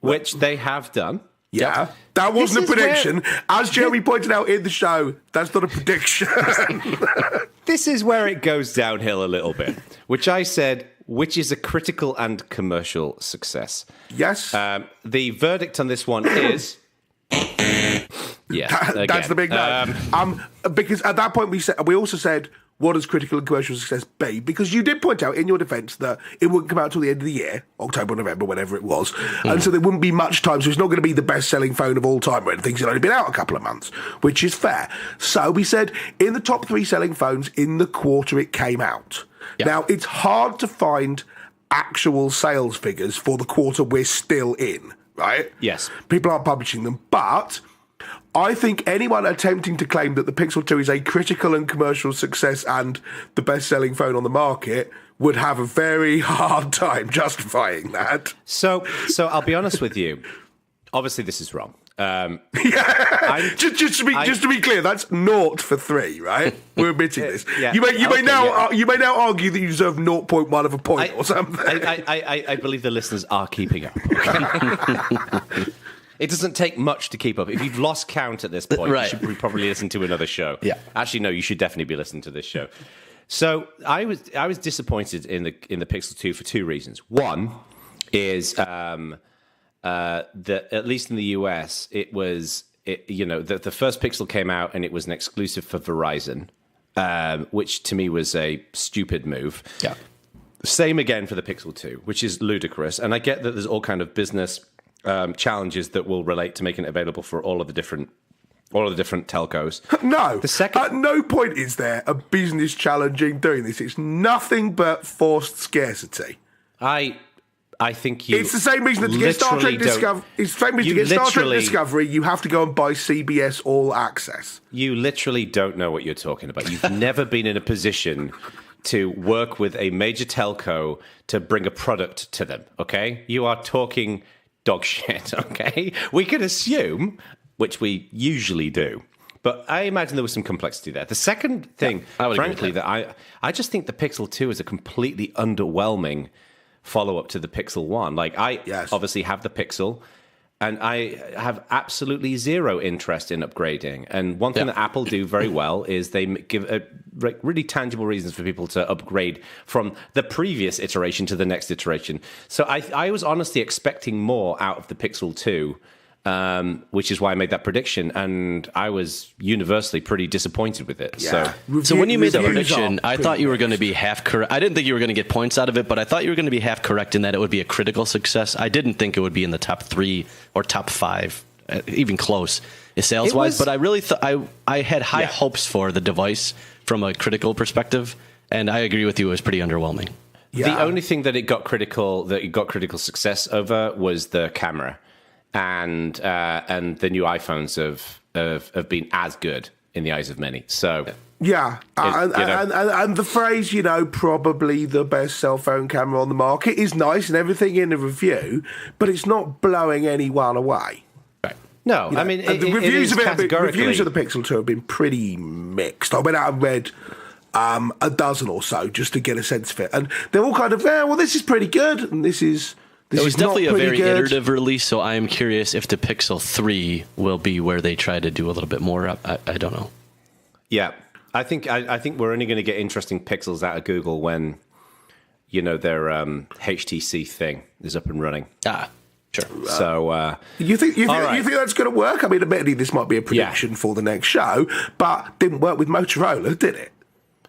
which they have done. Yeah, yep. That wasn't a prediction. As Jeremy pointed out in the show, that's not a prediction. This is where it goes downhill a little bit, which I said, which is a critical and commercial success. Yes. The verdict on this one is... That's the big no. Because at that point we also said, what does critical and commercial success be? Because you did point out in your defence that it wouldn't come out till the end of the year, October, November, whenever it was. And so there wouldn't be much time. So it's not going to be the best-selling phone of all time or anything. It's only been out a couple of months, which is fair. So we said in the top 3 selling phones in the quarter it came out. Yep. Now, it's hard to find actual sales figures for the quarter we're still in, right? Yes. People aren't publishing them, but... I think anyone attempting to claim that the Pixel 2 is a critical and commercial success and the best-selling phone on the market would have a very hard time justifying that. So I'll be honest with you. Obviously, this is wrong. Just to be clear, that's 0 for 3, right? We're admitting this. You may now argue that you deserve 0.1 of a point or something. I believe the listeners are keeping up. It doesn't take much to keep up. If you've lost count at this point, you should probably listen to another show. Yeah. Actually, no, you should definitely be listening to this show. So I was disappointed in the Pixel 2 for 2 reasons. One is that at least in the US, the first Pixel came out and it was an exclusive for Verizon, which to me was a stupid move. Yeah. Same again for the Pixel 2, which is ludicrous. And I get that there's all kind of business challenges that will relate to making it available for all of the different telcos. No, at no point is there a business challenge in doing this. It's nothing but forced scarcity. I think it's the same reason that to get Star Trek Discovery. It's the same reason to get Star Trek Discovery. You have to go and buy CBS All Access. You literally don't know what you're talking about. You've never been in a position to work with a major telco to bring a product to them. Okay, you are talking dog shit, okay? We could assume, which we usually do, but I imagine there was some complexity there. The second thing, frankly, that I just think the Pixel 2 is a completely underwhelming follow-up to the Pixel 1. Like, I obviously have the Pixel. And I have absolutely zero interest in upgrading. And one thing that Apple do very well is they give really tangible reasons for people to upgrade from the previous iteration to the next iteration. So I was honestly expecting more out of the Pixel 2, which is why I made that prediction. And I was universally pretty disappointed with it. Yeah. So when you made that prediction, I thought you were going to be half correct. I didn't think you were going to get points out of it, but I thought you were going to be half correct in that it would be a critical success. I didn't think it would be in the top 3 or top 5, even close, sales-wise. But I really thought I had high hopes for the device from a critical perspective, and I agree with you. It was pretty underwhelming. Yeah. The only thing that it got critical success over was the camera. And the new iPhones have been as good in the eyes of many. So and the phrase, probably the best cell phone camera on the market is nice and everything in the review, but it's not blowing anyone away. Right. No, I mean, the reviews of the Pixel 2 have been pretty mixed. I went out and read a dozen or so just to get a sense of it, and they're all kind of, this is pretty good, and this is. It was definitely a very iterative release, so I am curious if the Pixel 3 will be where they try to do a little bit more. I don't know. Yeah, I think we're only going to get interesting Pixels out of Google when, their HTC thing is up and running. Sure. So you think that's going to work? I mean, admittedly, this might be a prediction for the next show, but didn't work with Motorola, did it?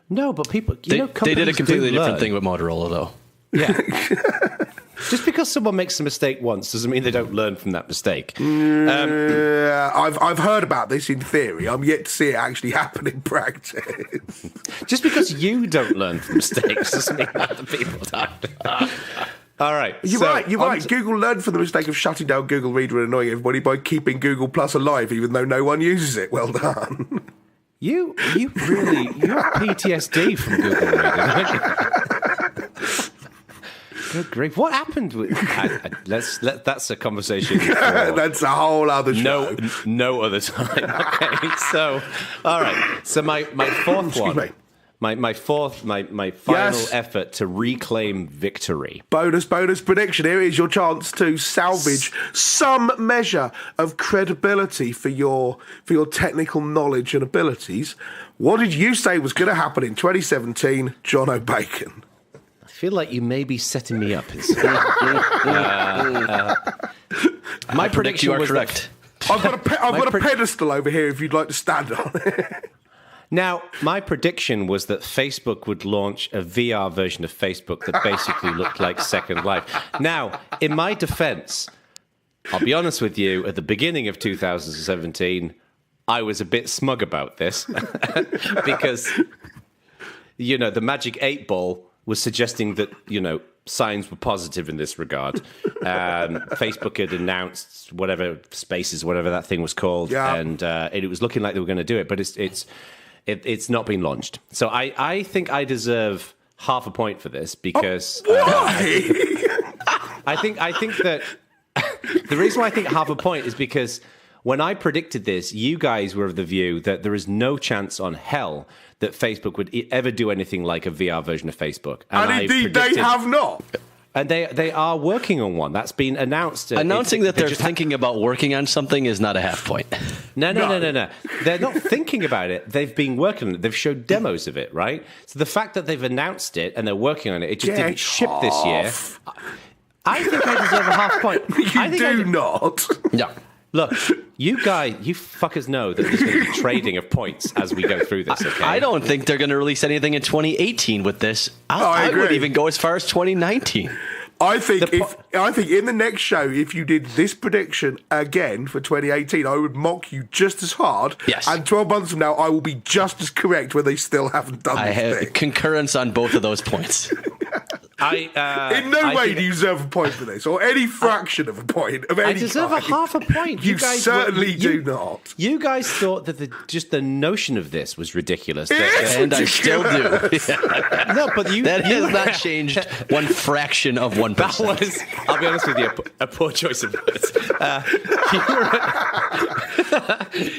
No, but people, they did a completely different thing with Motorola, though. Yeah. Just because someone makes a mistake once doesn't mean they don't learn from that mistake. I've heard about this in theory. I'm yet to see it actually happen in practice. Just because you don't learn from mistakes doesn't mean other people don't. All right. You're right. Google learned from the mistake of shutting down Google Reader and annoying everybody by keeping Google Plus alive, even though no one uses it. Well done. You have PTSD from Google Reader, don't you? Good grief! What happened with? That's a conversation. That's a whole other show. No other time. Okay, so all right. So my fourth one. My final effort to reclaim victory. Bonus prediction. Here is your chance to salvage some measure of credibility for your technical knowledge and abilities. What did you say was going to happen in 2017, Jono Bacon? I feel like you may be setting me up. My prediction was correct. I've got a pedestal over here if you'd like to stand on it. Now, my prediction was that Facebook would launch a VR version of Facebook that basically looked like Second Life. Now, in my defense, I'll be honest with you, at the beginning of 2017, I was a bit smug about this because, the Magic 8 Ball was suggesting that, signs were positive in this regard. Facebook had announced whatever Spaces, whatever that thing was called, and it was looking like they were going to do it, but it's not been launched. So I think I deserve half a point for this because I think that the reason why I think half a point is because when I predicted this, you guys were of the view that there is no chance on hell that Facebook would ever do anything like a VR version of Facebook. And indeed, they have not. And they are working on one. That's been announced. Announcing that they're thinking about working on something is not a half point. No. They're not thinking about it. They've been working on it. They've showed demos of it, right? So the fact that they've announced it and they're working on it, it just didn't ship this year. I think I deserve a half point. You do not. No. Look, you fuckers know that there's going to be trading of points as we go through this, okay? I don't think they're going to release anything in 2018 with this. I would even go as far as 2019. I think in the next show, if you did this prediction again for 2018, I would mock you just as hard. Yes. And 12 months from now, I will be just as correct when they still haven't done this thing. I have concurrence on both of those points. In no way do you deserve a point for this, or any fraction of a point of any I deserve kind. a half a point. You guys certainly do not. You guys thought that just the notion of this was ridiculous. And I still do. No, but that has not changed one fraction of 1%. I'll be honest with you, a poor choice of words.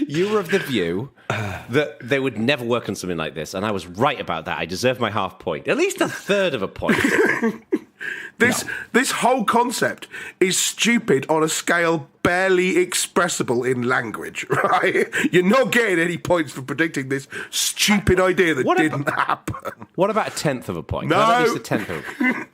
You were of the view that they would never work on something like this, and I was right about that. I deserve my half point, at least a third of a point. This whole concept is stupid on a scale barely expressible in language, right? You're not getting any points for predicting this stupid idea that didn't happen. What about a tenth of a point? No. At least a tenth of a point.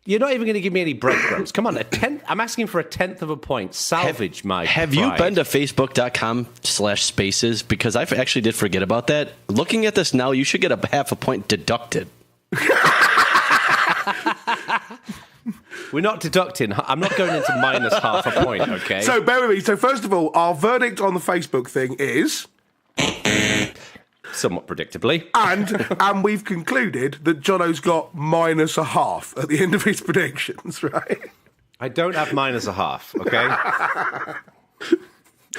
You're not even going to give me any breadcrumbs. Come on, a tenth. I'm asking for a tenth of a point. Salvage my Have pride. you been to facebook.com/spaces? Because I actually did forget about that. Looking at this now, you should get a half a point deducted. We're not deducting. I'm not going into minus half a point, okay? So bear with me. So first of all, our verdict on the Facebook thing is... Somewhat predictably. And we've concluded that Jono's got minus a half at the end of his predictions, right? I don't have minus a half, okay?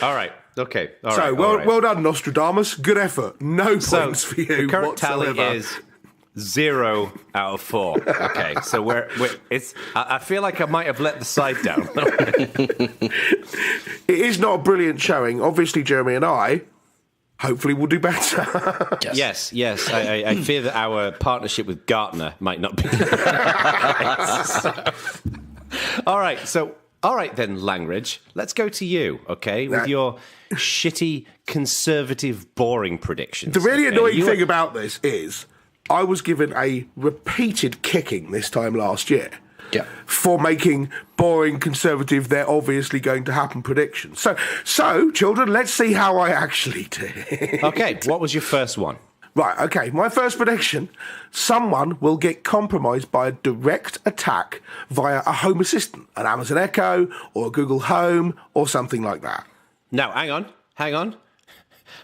All right, okay. Well done, Nostradamus. Good effort. No points for you. The current whatsoever. tally is 0 out of 4. Okay, so I feel like I might have let the side down. It is not a brilliant showing. Obviously, Jeremy and I hopefully we'll do better. Yes. I fear that our partnership with Gartner might not be. All right then, Langridge. Let's go to you, okay, with your shitty, conservative, boring predictions. The really annoying thing about this is I was given a repeated kicking this time last year. Yeah. For making boring, conservative, they're obviously going to happen predictions. So, children, let's see how I actually did. Okay, what was your first one? Right, okay, my first prediction, someone will get compromised by a direct attack via a Home Assistant, an Amazon Echo or a Google Home or something like that. Now, hang on.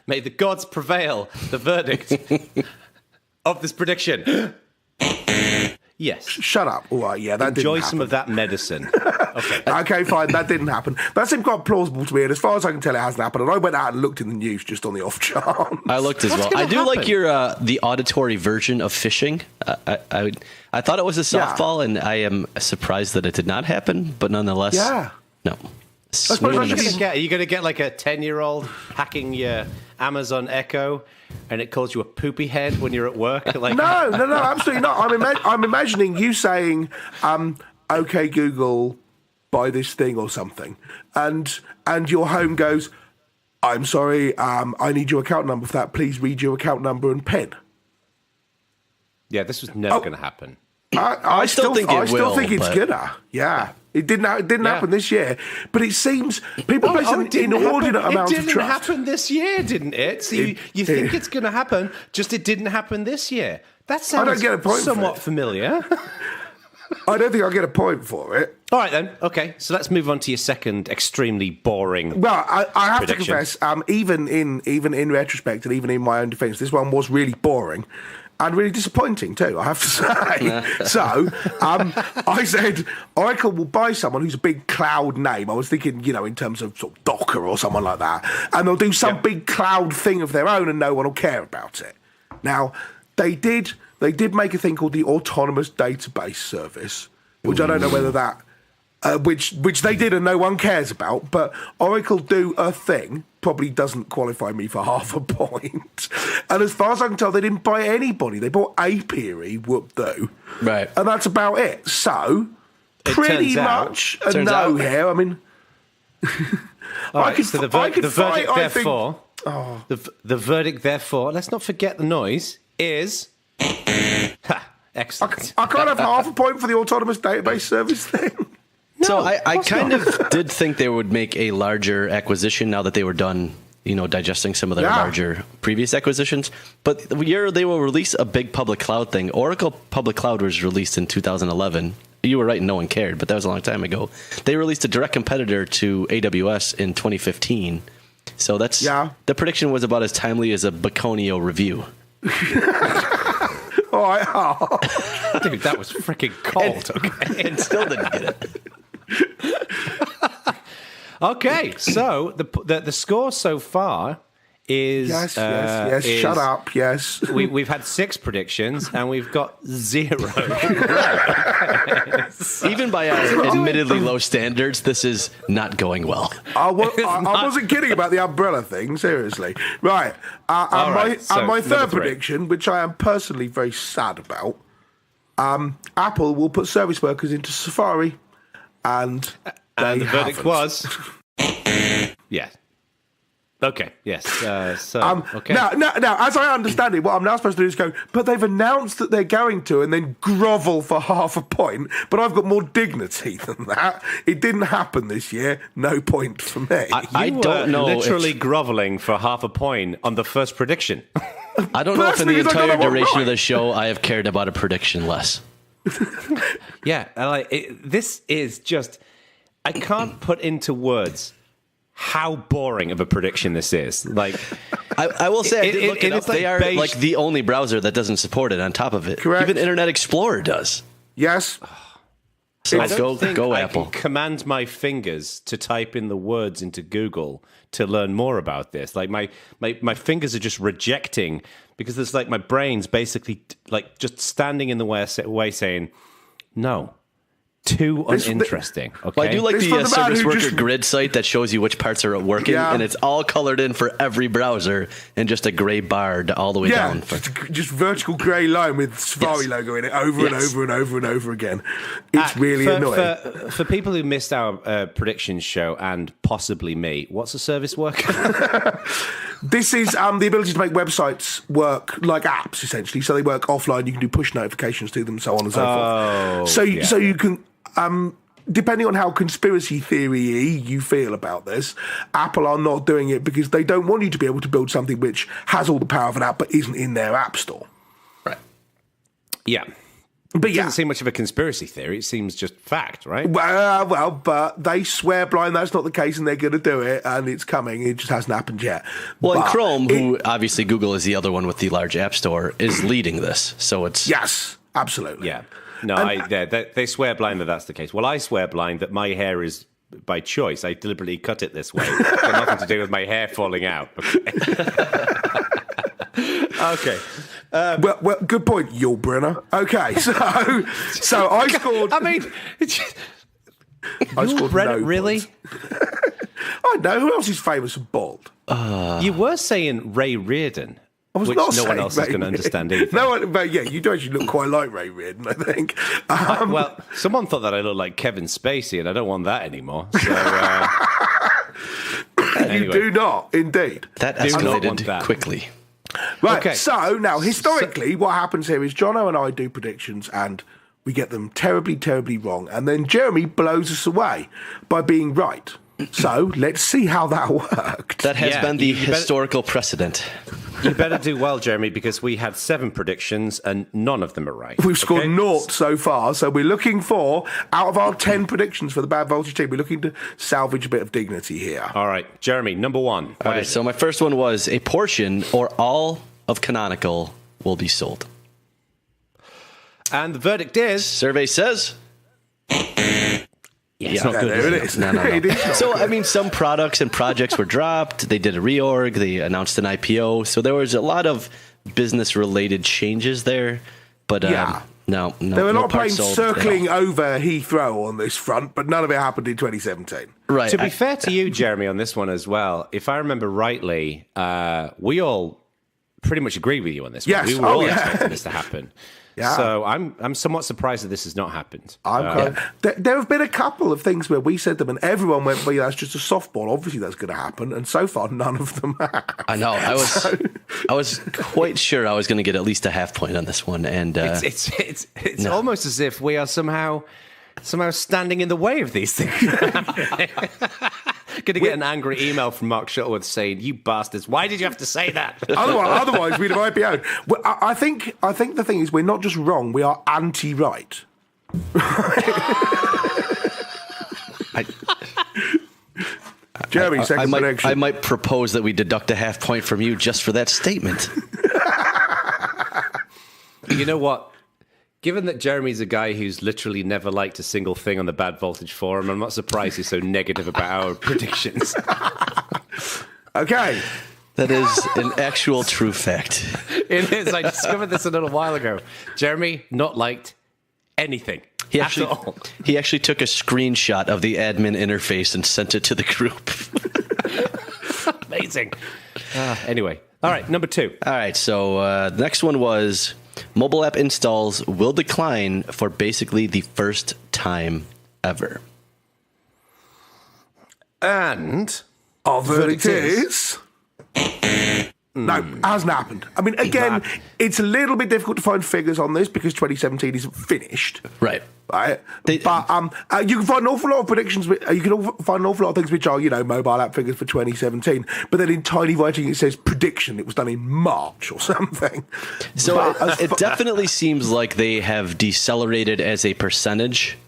May the gods prevail, the verdict of this prediction. Yes. Shut up. All right, yeah, that Enjoy didn't happen. some of that medicine. Okay. Okay, fine, that didn't happen. That seemed quite plausible to me, and as far as I can tell, it hasn't happened. And I went out and looked in the news just on the off chance. I looked as well. I do like your the auditory version of phishing. I thought it was a softball, and I am surprised that it did not happen. But nonetheless, no. suppose Are you going to get like a 10-year-old hacking your Amazon Echo, and it calls you a poopy head when you're at work? Like, No, absolutely not. I'm imagining you saying, "Okay, Google, buy this thing or something," and your home goes, "I'm sorry, I need your account number for that. Please read your account number and PIN." Yeah, this was never going to happen. I still think it's but... gonna. Yeah. It didn't happen this year, but it seems people place an inordinate amount of trust. It didn't happen this year, didn't it? So you think it's going to happen, just it didn't happen this year. That sounds I don't get a point somewhat familiar. I don't think I'll get a point for it. All right, then. Okay, so let's move on to your second extremely boring Well, I have to prediction. confess, even in retrospect and even in my own defence, this one was really boring. And really disappointing too, I have to say. So, I said Oracle will buy someone who's a big cloud name. I was thinking, in terms of sort of Docker or someone like that. And they'll do some big cloud thing of their own and no one will care about it. Now, they did make a thing called the Autonomous Database Service, which I don't know whether that... which they did and no one cares about, but Oracle do a thing, probably doesn't qualify me for half a point. And as far as I can tell, they didn't buy anybody. They bought Apiary, whoop-doo. Right. And that's about it. So, pretty much a no here. I mean... The verdict, therefore, let's not forget the noise, is... Excellent. I can't have half a point for the Autonomous Database Service thing. So I kind of did think they would make a larger acquisition now that they were done, digesting some of their larger previous acquisitions. But the year they will release a big public cloud thing. Oracle Public Cloud was released in 2011. You were right, no one cared, but that was a long time ago. They released a direct competitor to AWS in 2015. So that's the prediction was about as timely as a Baconio review. All right. Dude, that was freaking cold. And still didn't get it. Okay, so the score so far is yes. Shut up. Yes, we've had 6 predictions and we've got 0. Even by our admittedly low standards, this is not going well. I wasn't kidding about the umbrella thing. Seriously, right? My third prediction, which I am personally very sad about, Apple will put service workers into Safari, and the verdict haven't. was, yeah. Okay. Yes. Okay. Now, as I understand it, what I'm now supposed to do is go, but they've announced that they're going to, and then grovel for half a point. But I've got more dignity than that. It didn't happen this year. No point for me. I don't know. Literally groveling for half a point on the first prediction. I don't know if in the entire duration of the show I have cared about a prediction less. Yeah, this is just, I can't put into words how boring of a prediction this is. Like, I will say, I did look it up. They are beige. like the only browser that doesn't support it. On top of it, Correct. Even Internet Explorer does. Yes. So I don't think go I Apple. can command my fingers to type in the words into Google to learn more about this. Like my fingers are just rejecting, because there's like my brain's basically like just standing in the way saying, no. Too uninteresting. Okay. Well, I do like This the from the man service who worker just- grid site that shows you which parts are working, Yeah. and it's all colored in for every browser and just a gray bar all the way Yeah, down. just vertical grey line with Safari Yes. logo in it over and Yes. over and over and over again. It's really annoying. For people who missed our predictions show, and possibly me, what's a service worker? This is the ability to make websites work like apps, essentially. So they work offline. You can do push notifications to them, so on and so forth. So you can, depending on how conspiracy theory-y you feel about this, Apple are not doing it because they don't want you to be able to build something which has all the power of an app but isn't in their app store. Right. Yeah. But It yeah. doesn't seem much of a conspiracy theory. It seems just fact, right? Well, but they swear blind that's not the case, and they're going to do it, and it's coming. It just hasn't happened yet. Well, and But Chrome, who obviously Google is the other one with the large app store, is leading this. So it's Yes, absolutely. Yeah. No, they swear blind that that's the case. Well, I swear blind that my hair is by choice. I deliberately cut it this way. It's got nothing to do with my hair falling out. Okay. Well, good point, Yulbrunner. Okay, so I scored. I mean, I scored Reddit, no really? points. I know who else is famous and bald. You were saying Ray Reardon, I was which not no saying one else Ray is going to Reardon. understand either. No one, but yeah, you do actually look quite like Ray Reardon, I think. Well, someone thought that I looked like Kevin Spacey, and I don't want that anymore. So, anyway. You do not, indeed. that Do not want escalated that. quickly. Right, Okay. so now, historically, what happens here is Jono and I do predictions and we get them terribly, terribly wrong. And then Jeremy blows us away by being right. So let's see how that worked. That has Yeah, been the you better- historical precedent. You better do well, Jeremy, because we had 7 predictions and none of them are right. We've scored okay? naught so far, so we're looking for, out of our 10 predictions for the Bad Voltage team, we're looking to salvage a bit of dignity here. All right, Jeremy, number 1. Okay, so my first one was a portion or all of Canonical will be sold. And the verdict is... Survey says. Yeah, it's not good. There is it it? is. No. It is not So, good. I mean, some products and projects were dropped. They did a reorg. They announced an IPO. So there was a lot of business-related changes there. But Yeah. no, There were a lot of parts planes sold at all. circling over Heathrow on this front, but none of it happened in 2017. Right. To be fair to you, Jeremy, on this one as well, if I remember rightly, we all pretty much agree with you on this one. Yes. We were Oh, all yeah. expecting this to happen. Yeah. So I'm somewhat surprised that this has not happened. There have been a couple of things where we said them and everyone went, well, yeah, that's just a softball. Obviously that's going to happen. And so far, none of them have. I know. I was quite sure I was going to get at least a half point on this one. And It's almost as if we are somehow standing in the way of these things. Going to get an angry email from Mark Shuttleworth saying, "You bastards! Why did you have to say that?" Otherwise, we'd have IPO'd. Well, I think the thing is, we're not just wrong; we are anti-right. Jeremy, second prediction. I might propose that we deduct a half point from you just for that statement. You know what? Given that Jeremy's a guy who's literally never liked a single thing on the Bad Voltage forum, I'm not surprised he's so negative about our predictions. Okay. That is an actual true fact. It is. I discovered this a little while ago. Jeremy not liked anything. He at actually, all. he actually took a screenshot of the admin interface and sent it to the group. Amazing. Anyway. All right, number 2. All right, so the next one was mobile app installs will decline for basically the first time ever. And our verdict is... No, hasn't happened. I mean, again, it's a little bit difficult to find figures on this because 2017 isn't finished. Right. But you can find an awful lot of predictions. You can find an awful lot of things which are, mobile app figures for 2017. But then in tiny writing it says prediction. It was done in March or something. So it definitely seems like they have decelerated as a percentage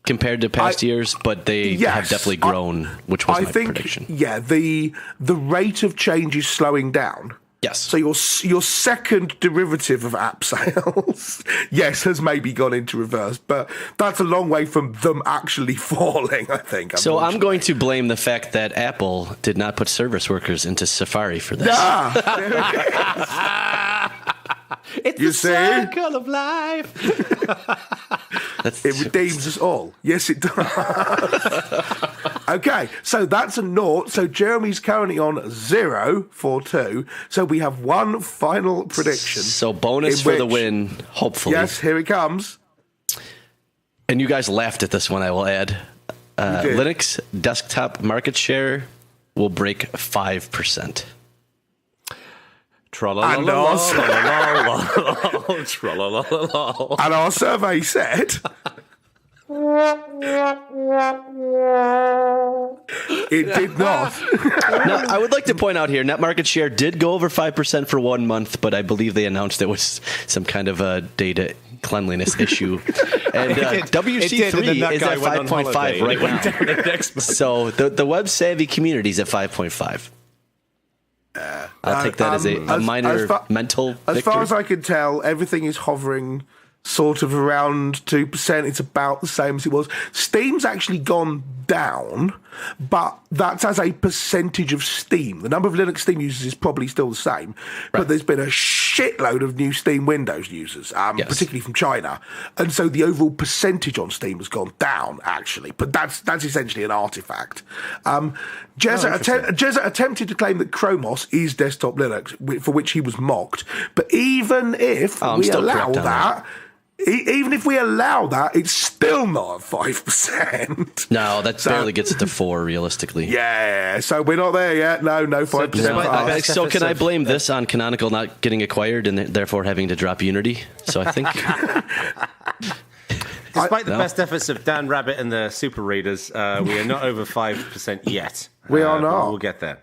compared to past years, but they have definitely grown, which was my prediction. Yeah, the rate of change is slowing down. Yes. So your second derivative of app sales, has maybe gone into reverse, but that's a long way from them actually falling, I think. So I'm going to blame the fact that Apple did not put service workers into Safari for this. It's the circle of life. It redeems us all. Yes, it does. Okay, so that's a 0. So Jeremy's currently on 0 for 2. So we have one final prediction. So bonus for the win, hopefully. Yes, here it comes. And you guys laughed at this one, I will add. Linux desktop market share will break 5%. And our survey said it did not. Now, I would like to point out here, net market share did go over 5% for 1 month, but I believe they announced it was some kind of a data cleanliness issue. And WC3 is at 5.5 right now. So the web savvy community is at 5.5. I'll take that as a minor mental victory. As far as I can tell, everything is hovering sort of around 2%. It's about the same as it was. Steam's actually gone down, but that's as a percentage of Steam. The number of Linux Steam users is probably still the same, but there's been a shitload of new Steam Windows users, particularly from China. And so the overall percentage on Steam has gone down, actually. But that's essentially an artifact. Jezza attempted to claim that Chromos is desktop Linux, for which he was mocked. But even if we allow that... Even if we allow that, it's still not 5%. No, that barely gets it to 4, realistically. Yeah, so we're not there yet. No 5%. So can I blame this on Canonical not getting acquired and therefore having to drop Unity? So I think... Despite the best efforts of Dan Rabbit and the super readers, we are not over 5% yet. We are not. We'll get there.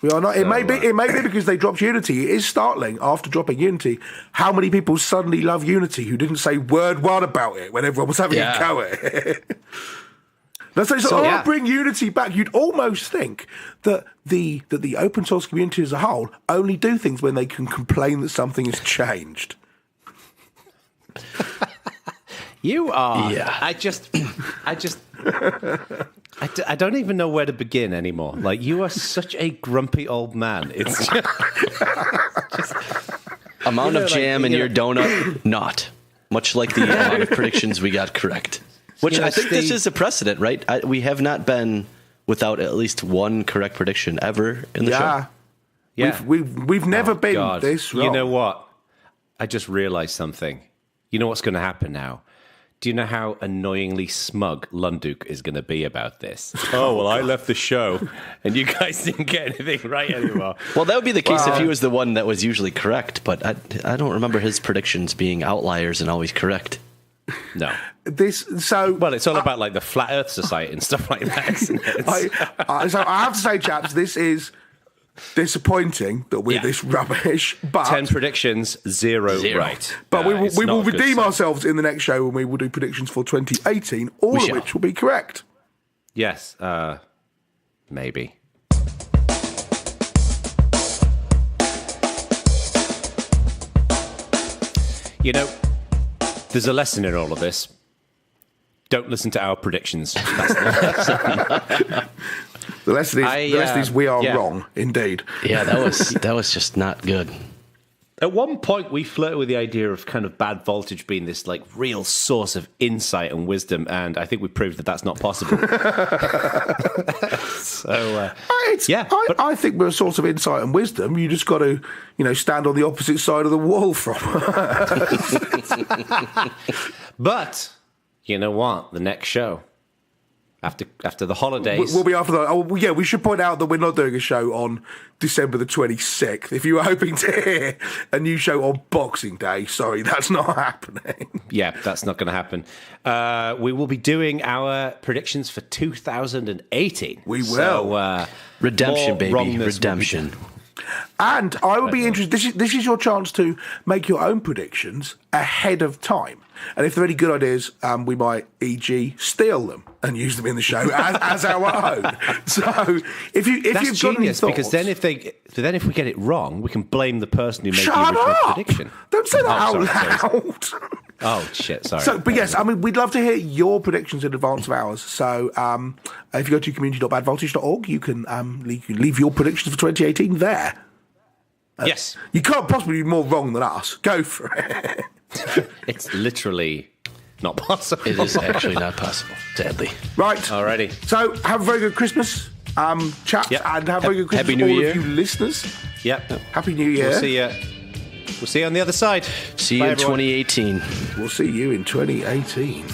We are not. It may be because they dropped Unity. It is startling after dropping Unity how many people suddenly love Unity who didn't say word one about it when everyone was having a go at it. Let's say bring Unity back. You'd almost think that the open source community as a whole only do things when they can complain that something has changed. You are. Yeah. I don't even know where to begin anymore. Like, you are such a grumpy old man. It's just amount of jam in your donut, not. Much like the amount of predictions we got correct. Which I think this is a precedent, right? We have not been without at least one correct prediction ever in the show. Yeah. We've never been this wrong. You know what? I just realized something. You know what's going to happen now? Do you know how annoyingly smug Lunduk is going to be about this? Oh, well, I left the show, and you guys didn't get anything right anymore. Well, that would be the case if he was the one that was usually correct, but I don't remember his predictions being outliers and always correct. No. It's all about, like, the Flat Earth Society and stuff like that, isn't it? So I have to say, chaps, this is disappointing that we're this rubbish, but 10 predictions, 0 right. But we will redeem ourselves in the next show when we will do predictions for 2018, all of which will be correct. Yes, maybe. You know, there's a lesson in all of this. Don't listen to our predictions. That's the lesson. The lesson is we are wrong, indeed. Yeah, that was just not good. At one point, we flirted with the idea of kind of bad voltage being this like real source of insight and wisdom, and I think we proved that that's not possible. I think we're a source of insight and wisdom. You just got to, stand on the opposite side of the wall from us. But you know what? The next show. After the holidays. We'll be after that. Oh, yeah, we should point out that we're not doing a show on December the 26th. If you were hoping to hear a new show on Boxing Day, sorry, that's not happening. Yeah, that's not going to happen. We will be doing our predictions for 2018. We will. So, redemption, baby. Redemption. And I would be interested. This is your chance to make your own predictions ahead of time. And if there are any good ideas, we might, e.g., steal them and use them in the show as our own. So if you've got any thoughts, because then if we get it wrong, we can blame the person who made Shut the original up! prediction. Don't say that out Sorry. loud. Oh shit! Sorry. So, but yes, I mean, we'd love to hear your predictions in advance of ours. So, if you go to community.badvoltage.org, you can leave your predictions for 2018 there. Yes. You can't possibly be more wrong than us. Go for it. It's literally not possible. It is actually not possible, sadly. Right. Alrighty. So, have a very good Christmas, chaps, Yep. and have a very good Christmas, Happy New all Year. of you listeners. Yep. Happy New Year. We'll see you on the other side. See you Bye, in everyone. 2018. We'll see you in 2018.